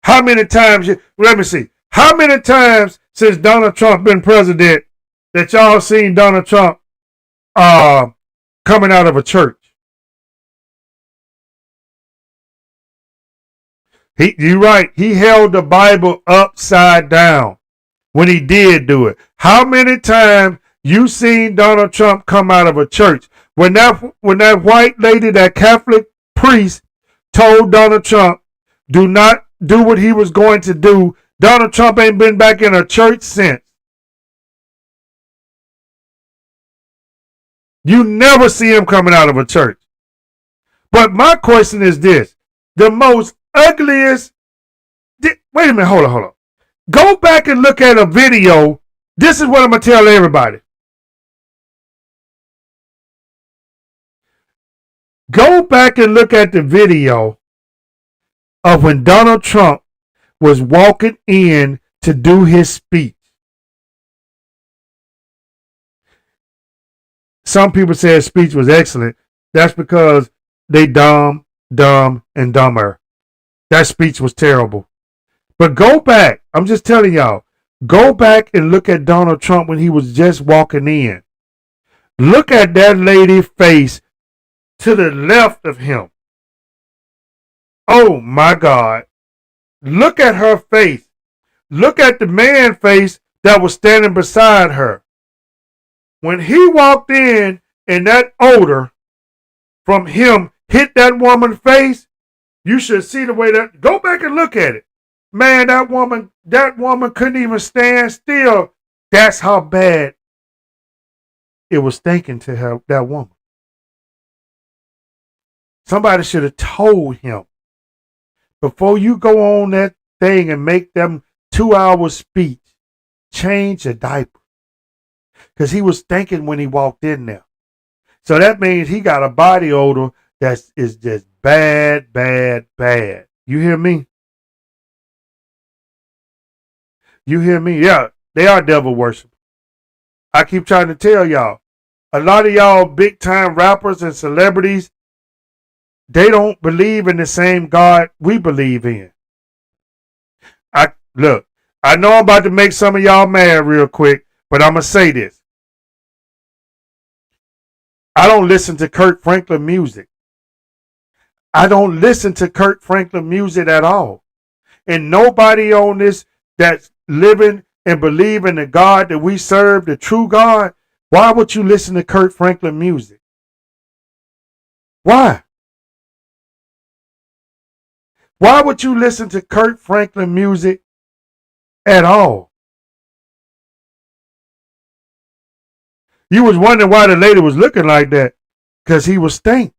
How many times, let me see, how many times since Donald Trump been president that y'all seen Donald Trump coming out of a church? You're right. He held the Bible upside down when he did do it. How many times you seen Donald Trump come out of a church? When that white lady, that Catholic priest, told Donald Trump, do not do what he was going to do, Donald Trump ain't been back in a church since. You never see him coming out of a church. But my question is this. The most ugliest... Wait a minute, hold on. Go back and look at a video. This is what I'm going to tell everybody. Go back and look at the video of when Donald Trump was walking in to do his speech. Some people say his speech was excellent. That's because they dumb, and dumber. That speech was terrible. But go back. I'm just telling y'all. Go back and look at Donald Trump when he was just walking in. Look at that lady's face to the left of him. Oh my God. Look at her face. Look at the man's face that was standing beside her. When he walked in and that odor from him hit that woman's face, you should see the way that... Go back and look at it. Man, that woman couldn't even stand still. That's how bad it was stinking to her, that woman. Somebody should have told him, before you go on that thing and make them 2-hour speech, change a diaper. Because he was stinking when he walked in there. So that means he got a body odor that is just bad. You hear me? You hear me? Yeah, they are devil worshipers. I keep trying to tell y'all. A lot of y'all big time rappers and celebrities, they don't believe in the same God we believe in. I know I'm about to make some of y'all mad real quick, but I'm going to say this. I don't listen to Kirk Franklin music. I don't listen to Kirk Franklin music at all. And nobody on this that's living and believe in the God that we serve, the true God, why would you listen to Kirk Franklin music? Why? Why would you listen to Kirk Franklin music at all? You was wondering why the lady was looking like that, because he was stank.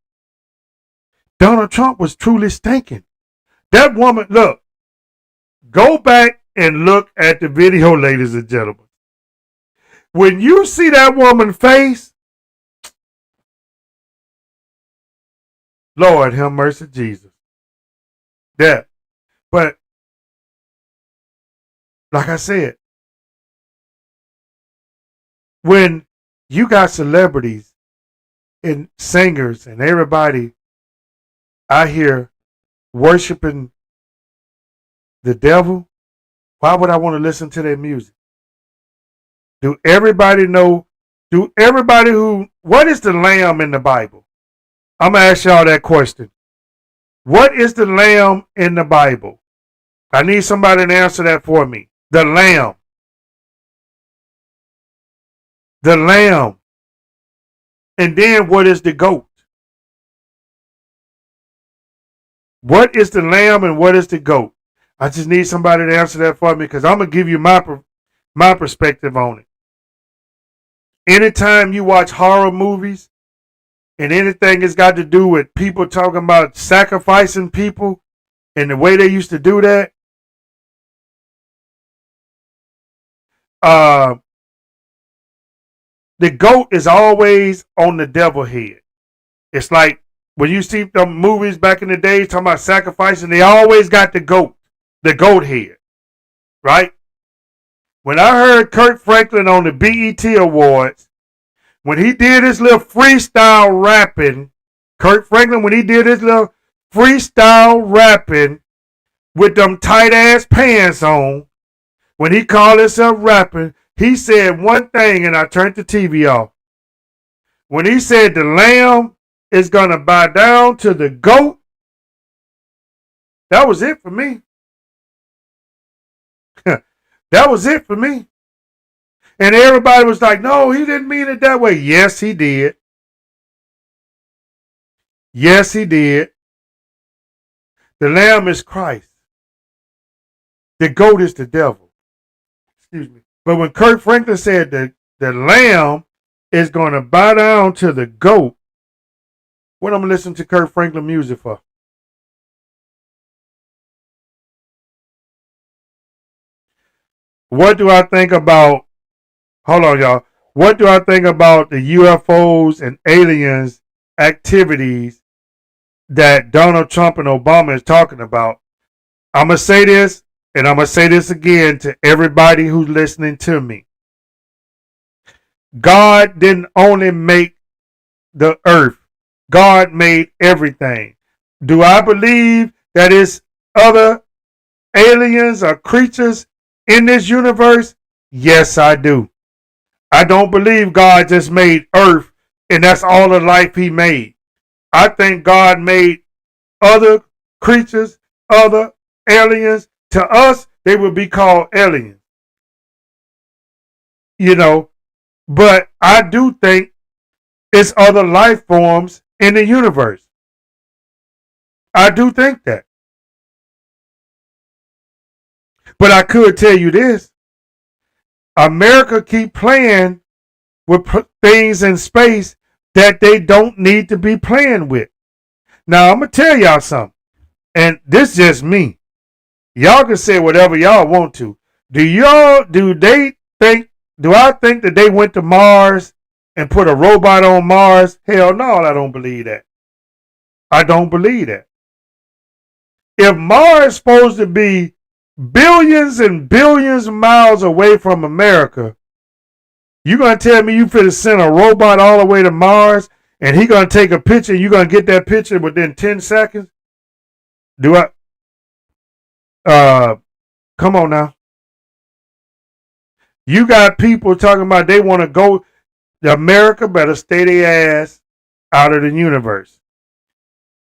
Donald Trump was truly stinking. That woman, look, go back and look at the video, ladies and gentlemen. When you see that woman's face, Lord have mercy, Jesus. That. But, like I said, when you got celebrities and singers and everybody out here worshiping the devil, why would I want to listen to their music? Do everybody know? What is the lamb in the Bible? I'm going to ask y'all that question. What is the lamb in the Bible? I need somebody to answer that for me. The lamb. The lamb. And then what is the goat? What is the lamb and what is the goat? I just need somebody to answer that for me, because I'm going to give you my perspective on it. Anytime you watch horror movies and anything that's got to do with people talking about sacrificing people and the way they used to do that, the goat is always on the devil head. It's like when you see the movies back in the days talking about sacrificing, they always got the goat head, right? When I heard Kirk Franklin on the BET Awards, when he did his little freestyle rapping, with them tight ass pants on, when he called himself rapping, he said one thing and I turned the TV off. When he said the lamb is going to bow down to the goat, That was it for me. That was it for me. And everybody was like, no, he didn't mean it that way. Yes, he did. Yes, he did. The lamb is Christ. The goat is the devil. Excuse me. But when Kirk Franklin said that the lamb is going to bow down to the goat, what I'm going to listen to Kirk Franklin music for? What do I think about, hold on, y'all. What do I think about the UFOs and aliens activities that Donald Trump and Obama is talking about? I'm going to say this, and I'm going to say this again to everybody who's listening to me. God didn't only make the earth. God made everything. Do I believe that it's other aliens or creatures in this universe? Yes, I do. I don't believe God just made earth and that's all the life he made. I think God made other creatures, other aliens. To us, they would be called aliens. You know, but I do think it's other life forms in the universe. I do think that. But I could tell you this. America keep playing with things in space that they don't need to be playing with. Now, I'm going to tell y'all something. And this is just me. Y'all can say whatever y'all want to. Do I think that they went to Mars and put a robot on Mars? Hell no, I don't believe that. I don't believe that. If Mars is supposed to be billions and billions of miles away from America, you going to tell me you finna send a robot all the way to Mars and he going to take a picture and you going to get that picture within 10 seconds? Come on now. You got people talking about they want to go, America better stay their ass out of the universe.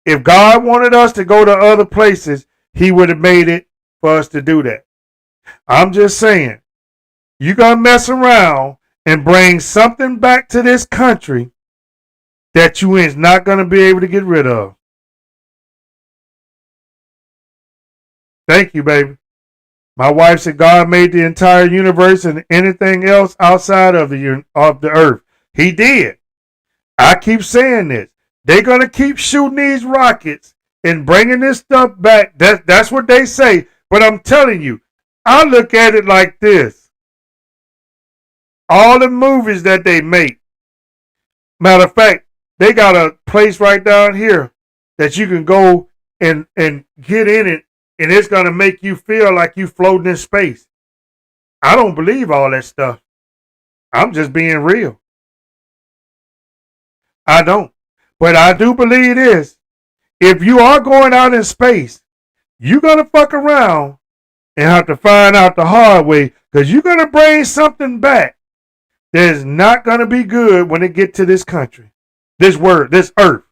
If God wanted us to go to other places, he would have made it for us to do that. I'm just saying, you going to mess around and bring something back to this country that you is not going to be able to get rid of. Thank you, baby. My wife said God made the entire universe and anything else outside of the earth. He did. I keep saying this. They're going to keep shooting these rockets and bringing this stuff back. That's what they say. But I'm telling you, I look at it like this. All the movies that they make. Matter of fact, they got a place right down here that you can go and get in it, and it's going to make you feel like you floating in space. I don't believe all that stuff. I'm just being real. I don't. But I do believe this. If you are going out in space, you're going to fuck around and have to find out the hard way because you're going to bring something back that is not going to be good when it get to this country, this earth.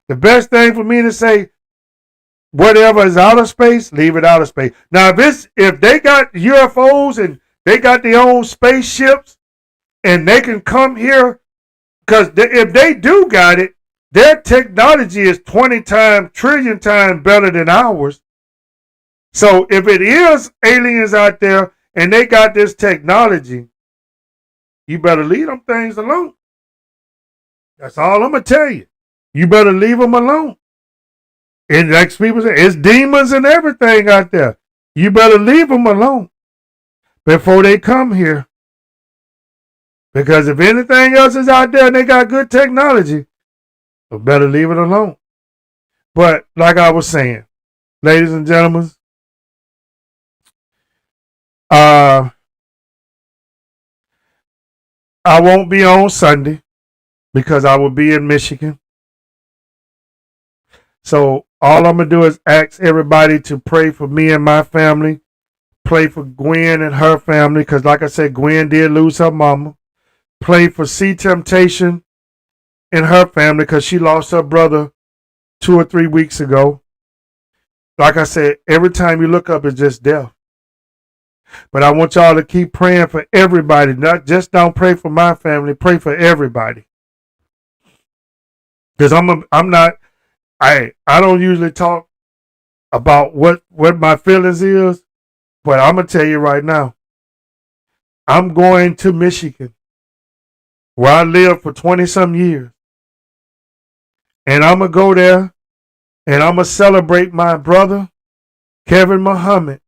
The best thing for me to say, whatever is out of space, leave it out of space. Now, if they got UFOs and they got their own spaceships and they can come here, because if they do got it, their technology is 20 times, trillion times better than ours. So if it is aliens out there and they got this technology, you better leave them things alone. That's all I'm going to tell you. You better leave them alone. And like people say, it's demons and everything out there. You better leave them alone before they come here. Because if anything else is out there and they got good technology, you better leave it alone. But like I was saying, ladies and gentlemen, I won't be on Sunday because I will be in Michigan. So all I'm going to do is ask everybody to pray for me and my family. Pray for Gwen and her family because like I said, Gwen did lose her mama. Pray for C Temptation and her family because she lost her brother 2 or 3 weeks ago. Like I said, every time you look up, it's just death. But I want y'all to keep praying for everybody. Not just don't pray for my family, pray for everybody. Because I don't usually talk about what my feelings is, but I'm gonna tell you right now, I'm going to Michigan, where I lived for 20 some years, and I'm gonna go there and I'm gonna celebrate my brother Kevin Muhammad.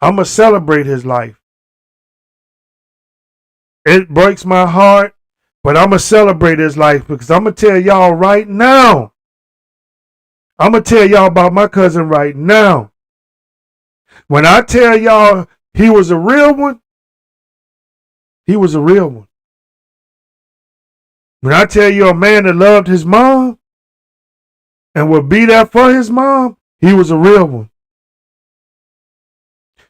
I'm gonna celebrate his life. It breaks my heart, but I'm gonna celebrate his life because I'm gonna tell y'all right now. I'm gonna tell y'all about my cousin right now. When I tell y'all he was a real one, he was a real one. When I tell you a man that loved his mom and would be there for his mom, he was a real one.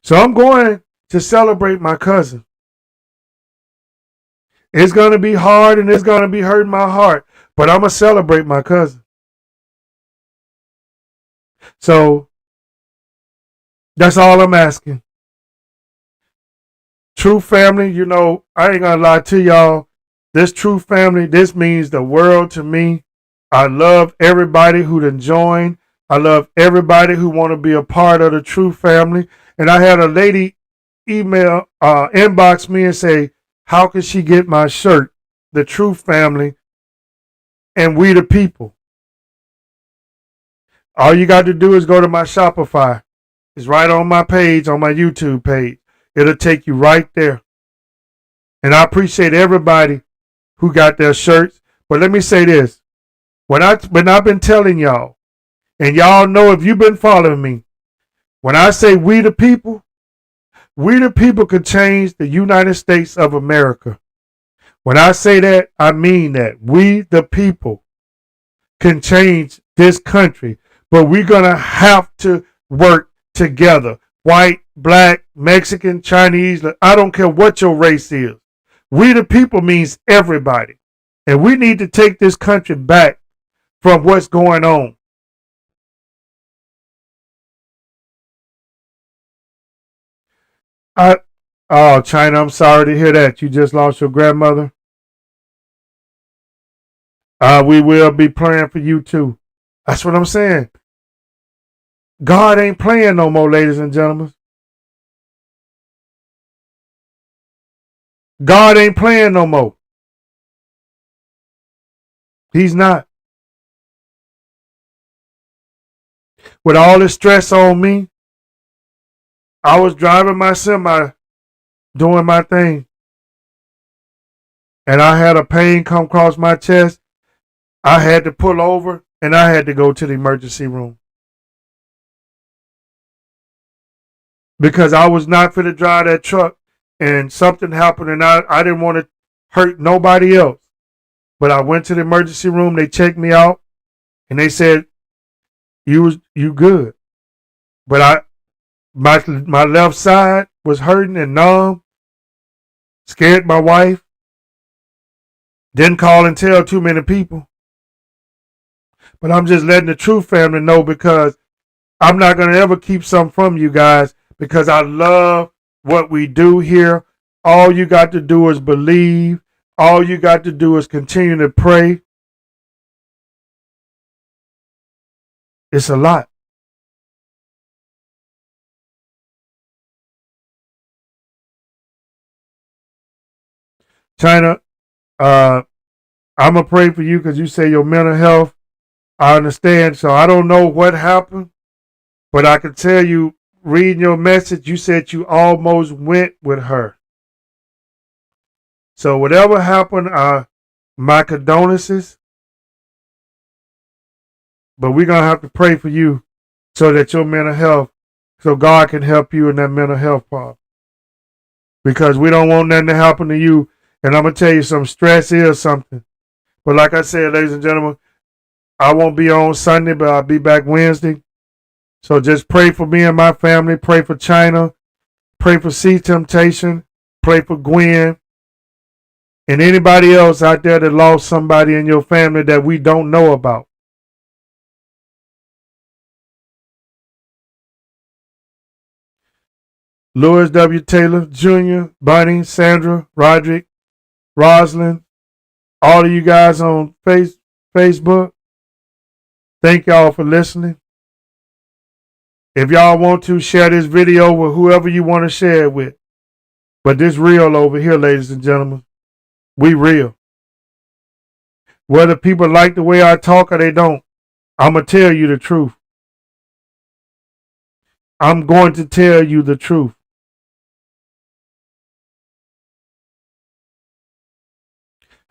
So I'm going to celebrate my cousin. It's going to be hard and it's going to be hurting my heart, but I'm going to celebrate my cousin. So that's all I'm asking. True family, you know, I ain't going to lie to y'all. This true family, this means the world to me. I love everybody who done joined. I love everybody who want to be a part of the true family. And I had a lady inbox me and say, how can she get my shirt, the true family, and we the people? All you got to do is go to my Shopify. It's right on my page, on my YouTube page. It'll take you right there. And I appreciate everybody who got their shirts. But let me say this. When I've been telling y'all, and y'all know if you've been following me, when I say we the people could change the United States of America. When I say that, I mean that. We the people can change this country, but we're going to have to work together. White, black, Mexican, Chinese, I don't care what your race is. We the people means everybody. And we need to take this country back from what's going on. Oh, China, I'm sorry to hear that. You just lost your grandmother. We will be praying for you too. That's what I'm saying. God ain't playing no more, ladies and gentlemen. God ain't playing no more. He's not. With all this stress on me, I was driving my semi, doing my thing, and I had a pain come across my chest. I had to pull over, and I had to go to the emergency room. Because I was not fit to drive that truck, and something happened, and I didn't want to hurt nobody else. But I went to the emergency room, they checked me out, and they said, you good. But my left side was hurting and numb, scared my wife, didn't call and tell too many people. But I'm just letting the true family know because I'm not going to ever keep something from you guys because I love what we do here. All you got to do is believe. All you got to do is continue to pray. It's a lot. China, I'm going to pray for you because you say your mental health. I understand. So I don't know what happened, but I can tell you, reading your message, you said you almost went with her. So whatever happened, my condolences. But we're going to have to pray for you so that your mental health, so God can help you in that mental health part. Because we don't want nothing to happen to you. And I'm going to tell you, some stress is something. But like I said, ladies and gentlemen, I won't be on Sunday, but I'll be back Wednesday. So just pray for me and my family. Pray for China. Pray for C Temptation. Pray for Gwen. And anybody else out there that lost somebody in your family that we don't know about. Louis W. Taylor Jr., Bunny, Sandra, Roderick, Rosalind, all of you guys on Facebook. Thank y'all for listening. If y'all want to, share this video with whoever you want to share it with. But this real over here, ladies and gentlemen. We real. Whether people like the way I talk or they don't, I'm going to tell you the truth. I'm going to tell you the truth.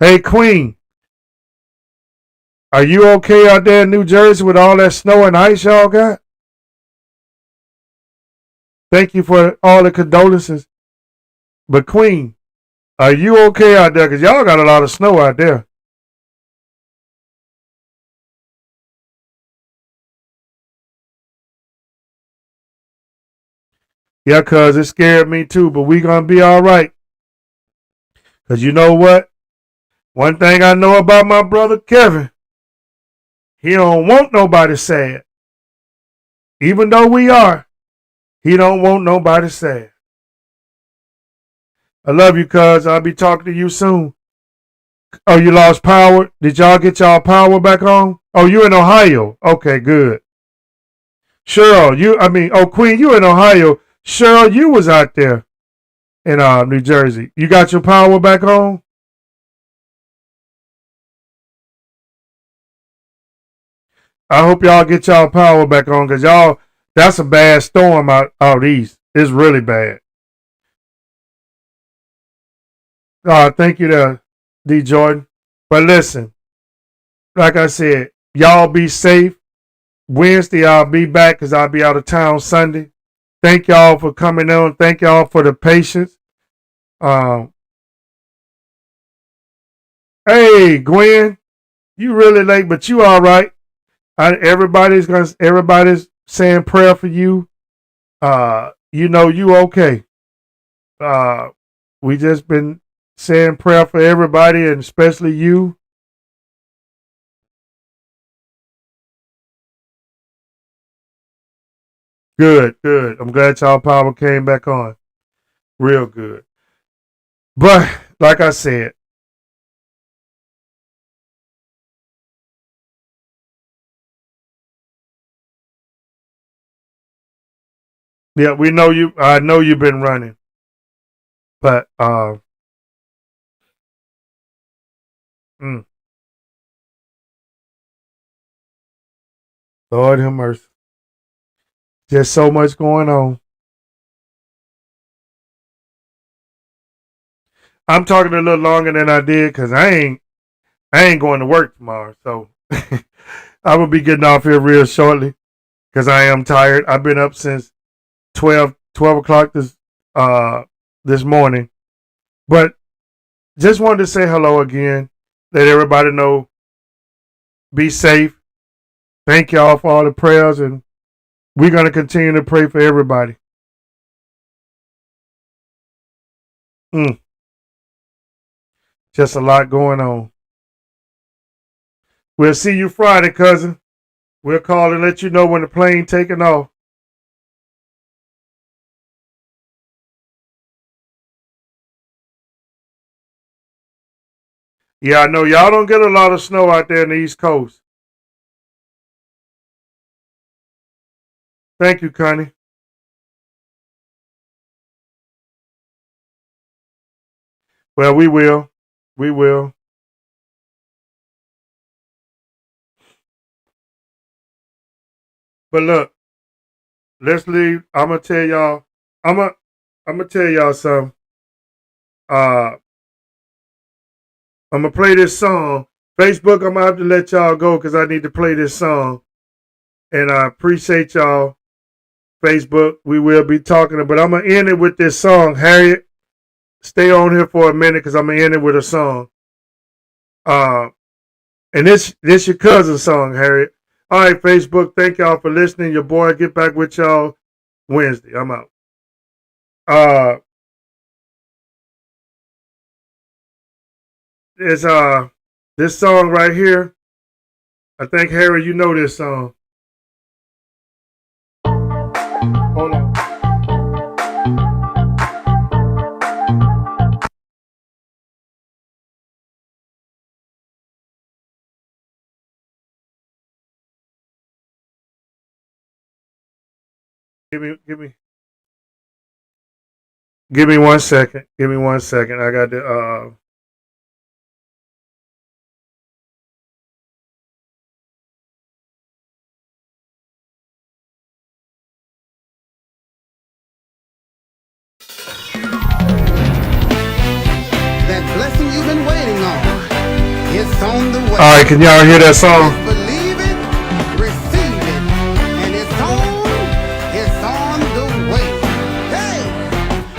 Hey, Queen. Are you okay out there in New Jersey with all that snow and ice y'all got? Thank you for all the condolences. But Queen, are you okay out there? Because y'all got a lot of snow out there. Yeah, cuz it scared me too, but we going to be all right. Because you know what? One thing I know about my brother Kevin, he don't want nobody sad. Even though we are, he don't want nobody sad. I love you, cuz. I'll be talking to you soon. Oh, you lost power? Did y'all get y'all power back on? Oh, you in Ohio. Okay, good. Cheryl, Queen, you in Ohio. Cheryl, you was out there in New Jersey. You got your power back on? I hope y'all get y'all power back on, because y'all, that's a bad storm out east. It's really bad. Thank you there, D. Jordan. But listen, like I said, y'all be safe. Wednesday, I'll be back because I'll be out of town Sunday. Thank y'all for coming on. Thank y'all for the patience. Hey, Gwen, you really late, but you all right. Everybody's saying prayer for you. You know you okay. We just been saying prayer for everybody, and especially you. Good. I'm glad y'all power came back on. Real good. But like I said, yeah, we know you. I know you've been running, but Lord have mercy. Just so much going on. I'm talking a little longer than I did because I ain't going to work tomorrow, so I will be getting off here real shortly because I am tired. I've been up since 12 o'clock this morning, but just wanted to say hello again. Let everybody know. Be safe. Thank y'all for all the prayers, and we're going to continue to pray for everybody. Just a lot going on. We'll see you Friday, cousin. We'll call and let you know when the plane taking off. Yeah, I know y'all don't get a lot of snow out there in the East Coast. Thank you, Connie. Well, we will. We will. But look, let's leave. I'm gonna tell y'all. I'm gonna tell y'all something. I'm gonna play this song. Facebook, I'm gonna have to let y'all go because I need to play this song. And I appreciate y'all. Facebook, we will be talking, but I'm gonna end it with this song. Harriet, stay on here for a minute because I'm gonna end it with a song. And this your cousin's song, Harriet. All right, Facebook, thank y'all for listening. Your boy, get back with y'all Wednesday. I'm out. It's this song right here. I think Harry, you know this song. Hold on. Give me 1 second. Give me 1 second. I got to. That blessing you've been waiting on, it's on the way. All right, can y'all hear that song? Just believe it, receive it, and it's on the way. Hey,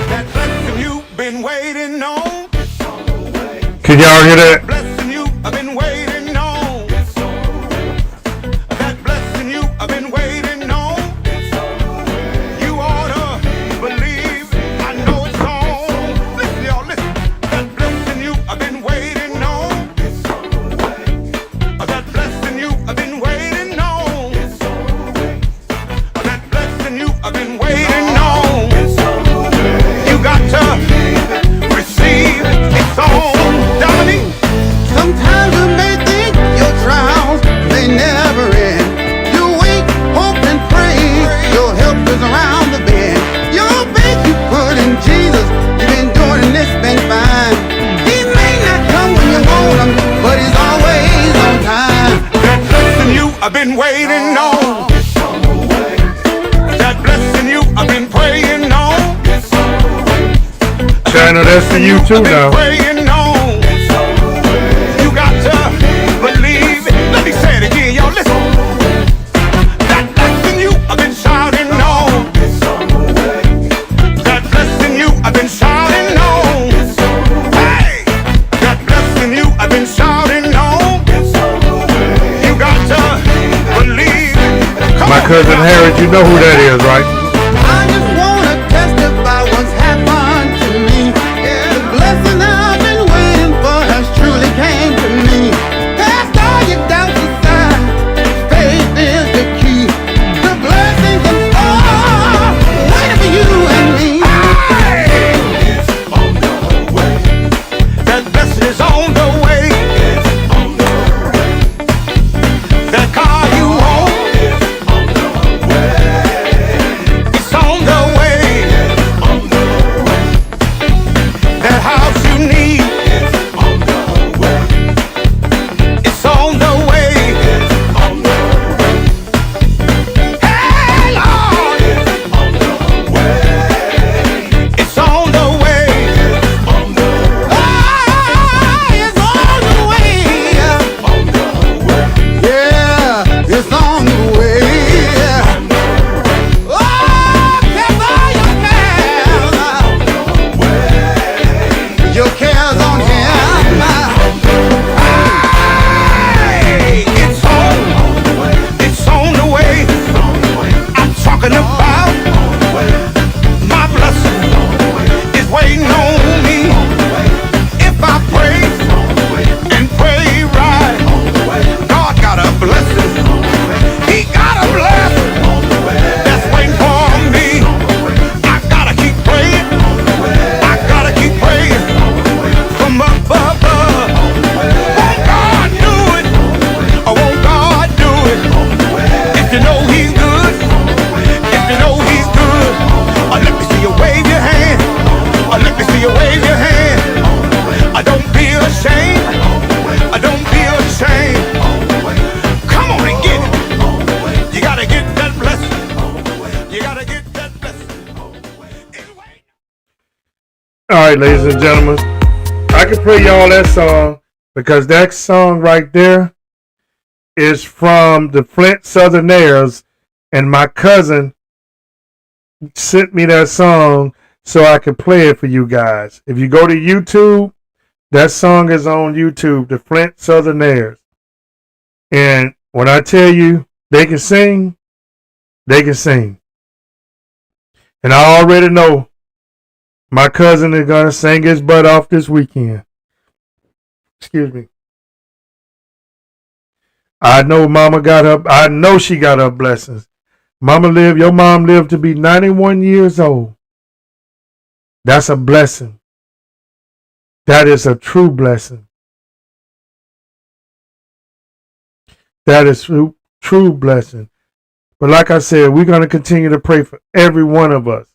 that blessing you've been waiting on. Can y'all hear that? Blessing you, I've been waiting on. That blessing you, I've been waiting on. You ought to believe, I know it's on. Listen, y'all, listen. That blessing you, I've been waiting on. That blessing you, I've been waiting on. That blessing you, I've been waiting on. You got to receive, it's on. Dominique. Sometimes you may think your trials may never end. You wait, hope, and pray. Your help is around the bend. Your faith you put in Jesus, you've been doing and it's been fine. He may not come when you want him, but he's always on time. That blessing you, I've been waiting on. That blessing you, I've been praying on. China, that's for you too now. Praying on. You got to believe it. Let me say it again, y'all. Listen. That blessing you, I've been shouting on. That blessing you, I've been shouting on. Hey, that blessing you, I've been shouting on. You got to believe it. Come My on, cousin Harris, you know who that is, right? I just wanna testify what's happened to me. The blessing I've been waiting for has truly came to me. Cast all your doubts aside. Faith is the key. The blessings in store waiting for you and me. It's on the way. That blessing is on the way. It's on the way. That car you want. It's on the way. That house you need. It's on the way. Hey, Lord. It's on the way. Ah, it's on the way. Yeah, it's on the way. Oh, cast all your cares on him. Hey, it's on the way. I'm talking about my blessing is waiting on me. If I pray and pray right, God got a blessing. He got a blessing that's waiting for me. I gotta keep praying. I gotta keep praying from up above. Won't God do it? Or won't God do it? If you know he's good, if you know he's good, let me see you wave your hand. Let me see you wave your hand. Don't be ashamed. Don't be ashamed. Come on and get it. You gotta get that blessing. You gotta get that blessing. Anyway. All right, ladies and gentlemen, I can play y'all that song because that song right there is from the Flint Southerners, and my cousin sent me that song so I could play it for you guys. If you go to YouTube, that song is on YouTube, the Flint Southerners. And when I tell you they can sing, they can sing. And I already know my cousin is going to sing his butt off this weekend. Excuse me. I know I know she got her blessings. Your mom lived to be 91 years old. That's a blessing. That is a true blessing. That is true blessing. But like I said, we're going to continue to pray for every one of us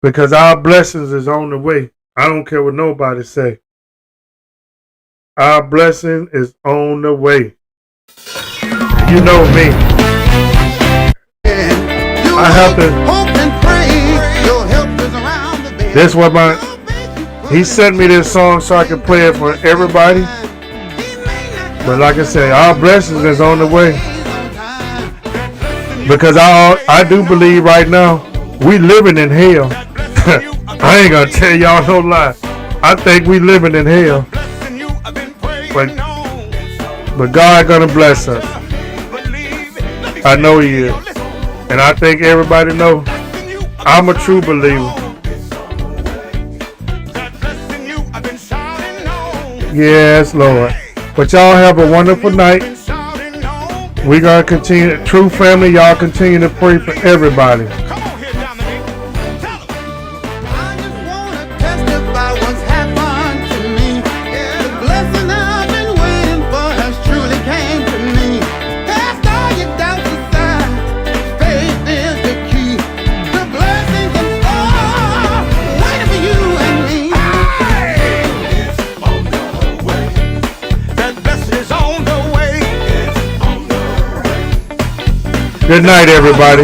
because our blessings is on the way. I don't care what nobody say. Our blessing is on the way. You know me. I have to. This what he sent me this song so I can play it for everybody. But like I say, our blessings is on the way. Because I do believe right now we living in hell. I ain't gonna tell y'all no lie. I think we living in hell. But God gonna bless us. I know He is. And I think everybody know I'm a true believer. Yes, Lord. But y'all have a wonderful night. We're going to continue. True family, y'all continue to pray for everybody. Good night, everybody.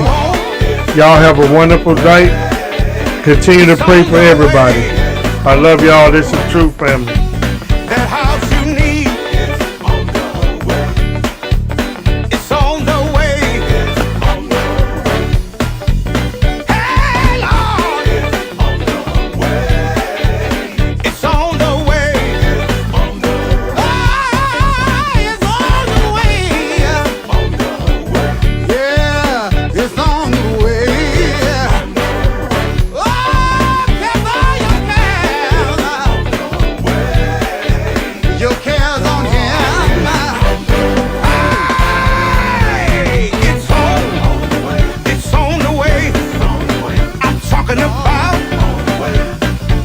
Y'all have a wonderful night. Continue to pray for everybody. I love y'all. This is True Family. That house you need, it's on the way. Hey, Lord, it's on the way. It's on the way. Yeah, it's on the way. Oh, cover your cares. Your cares on Him. Hey, it's on the way. I'm talking about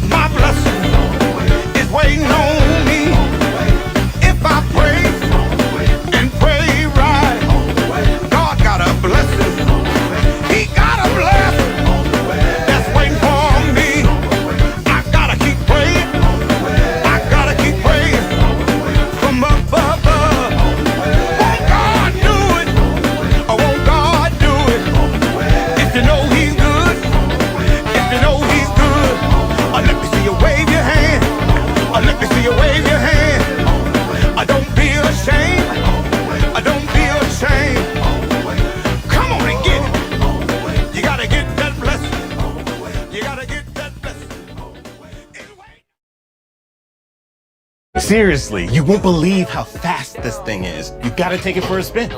my blessing is waiting on me. If I pray and pray right, God got a blessing. He got a blessing that's waiting for me. I gotta keep praying. I gotta keep praying from up above. Won't God do it? Or won't God do it? If you know He's good, if you know He's good, let me see you wave your hand. Let me see you wave your hand. Don't be ashamed. Don't be ashamed. Come on and get it. You gotta get that blessing. You gotta get that blessing. Seriously, you won't believe how fast this thing is. You gotta take it for a spin.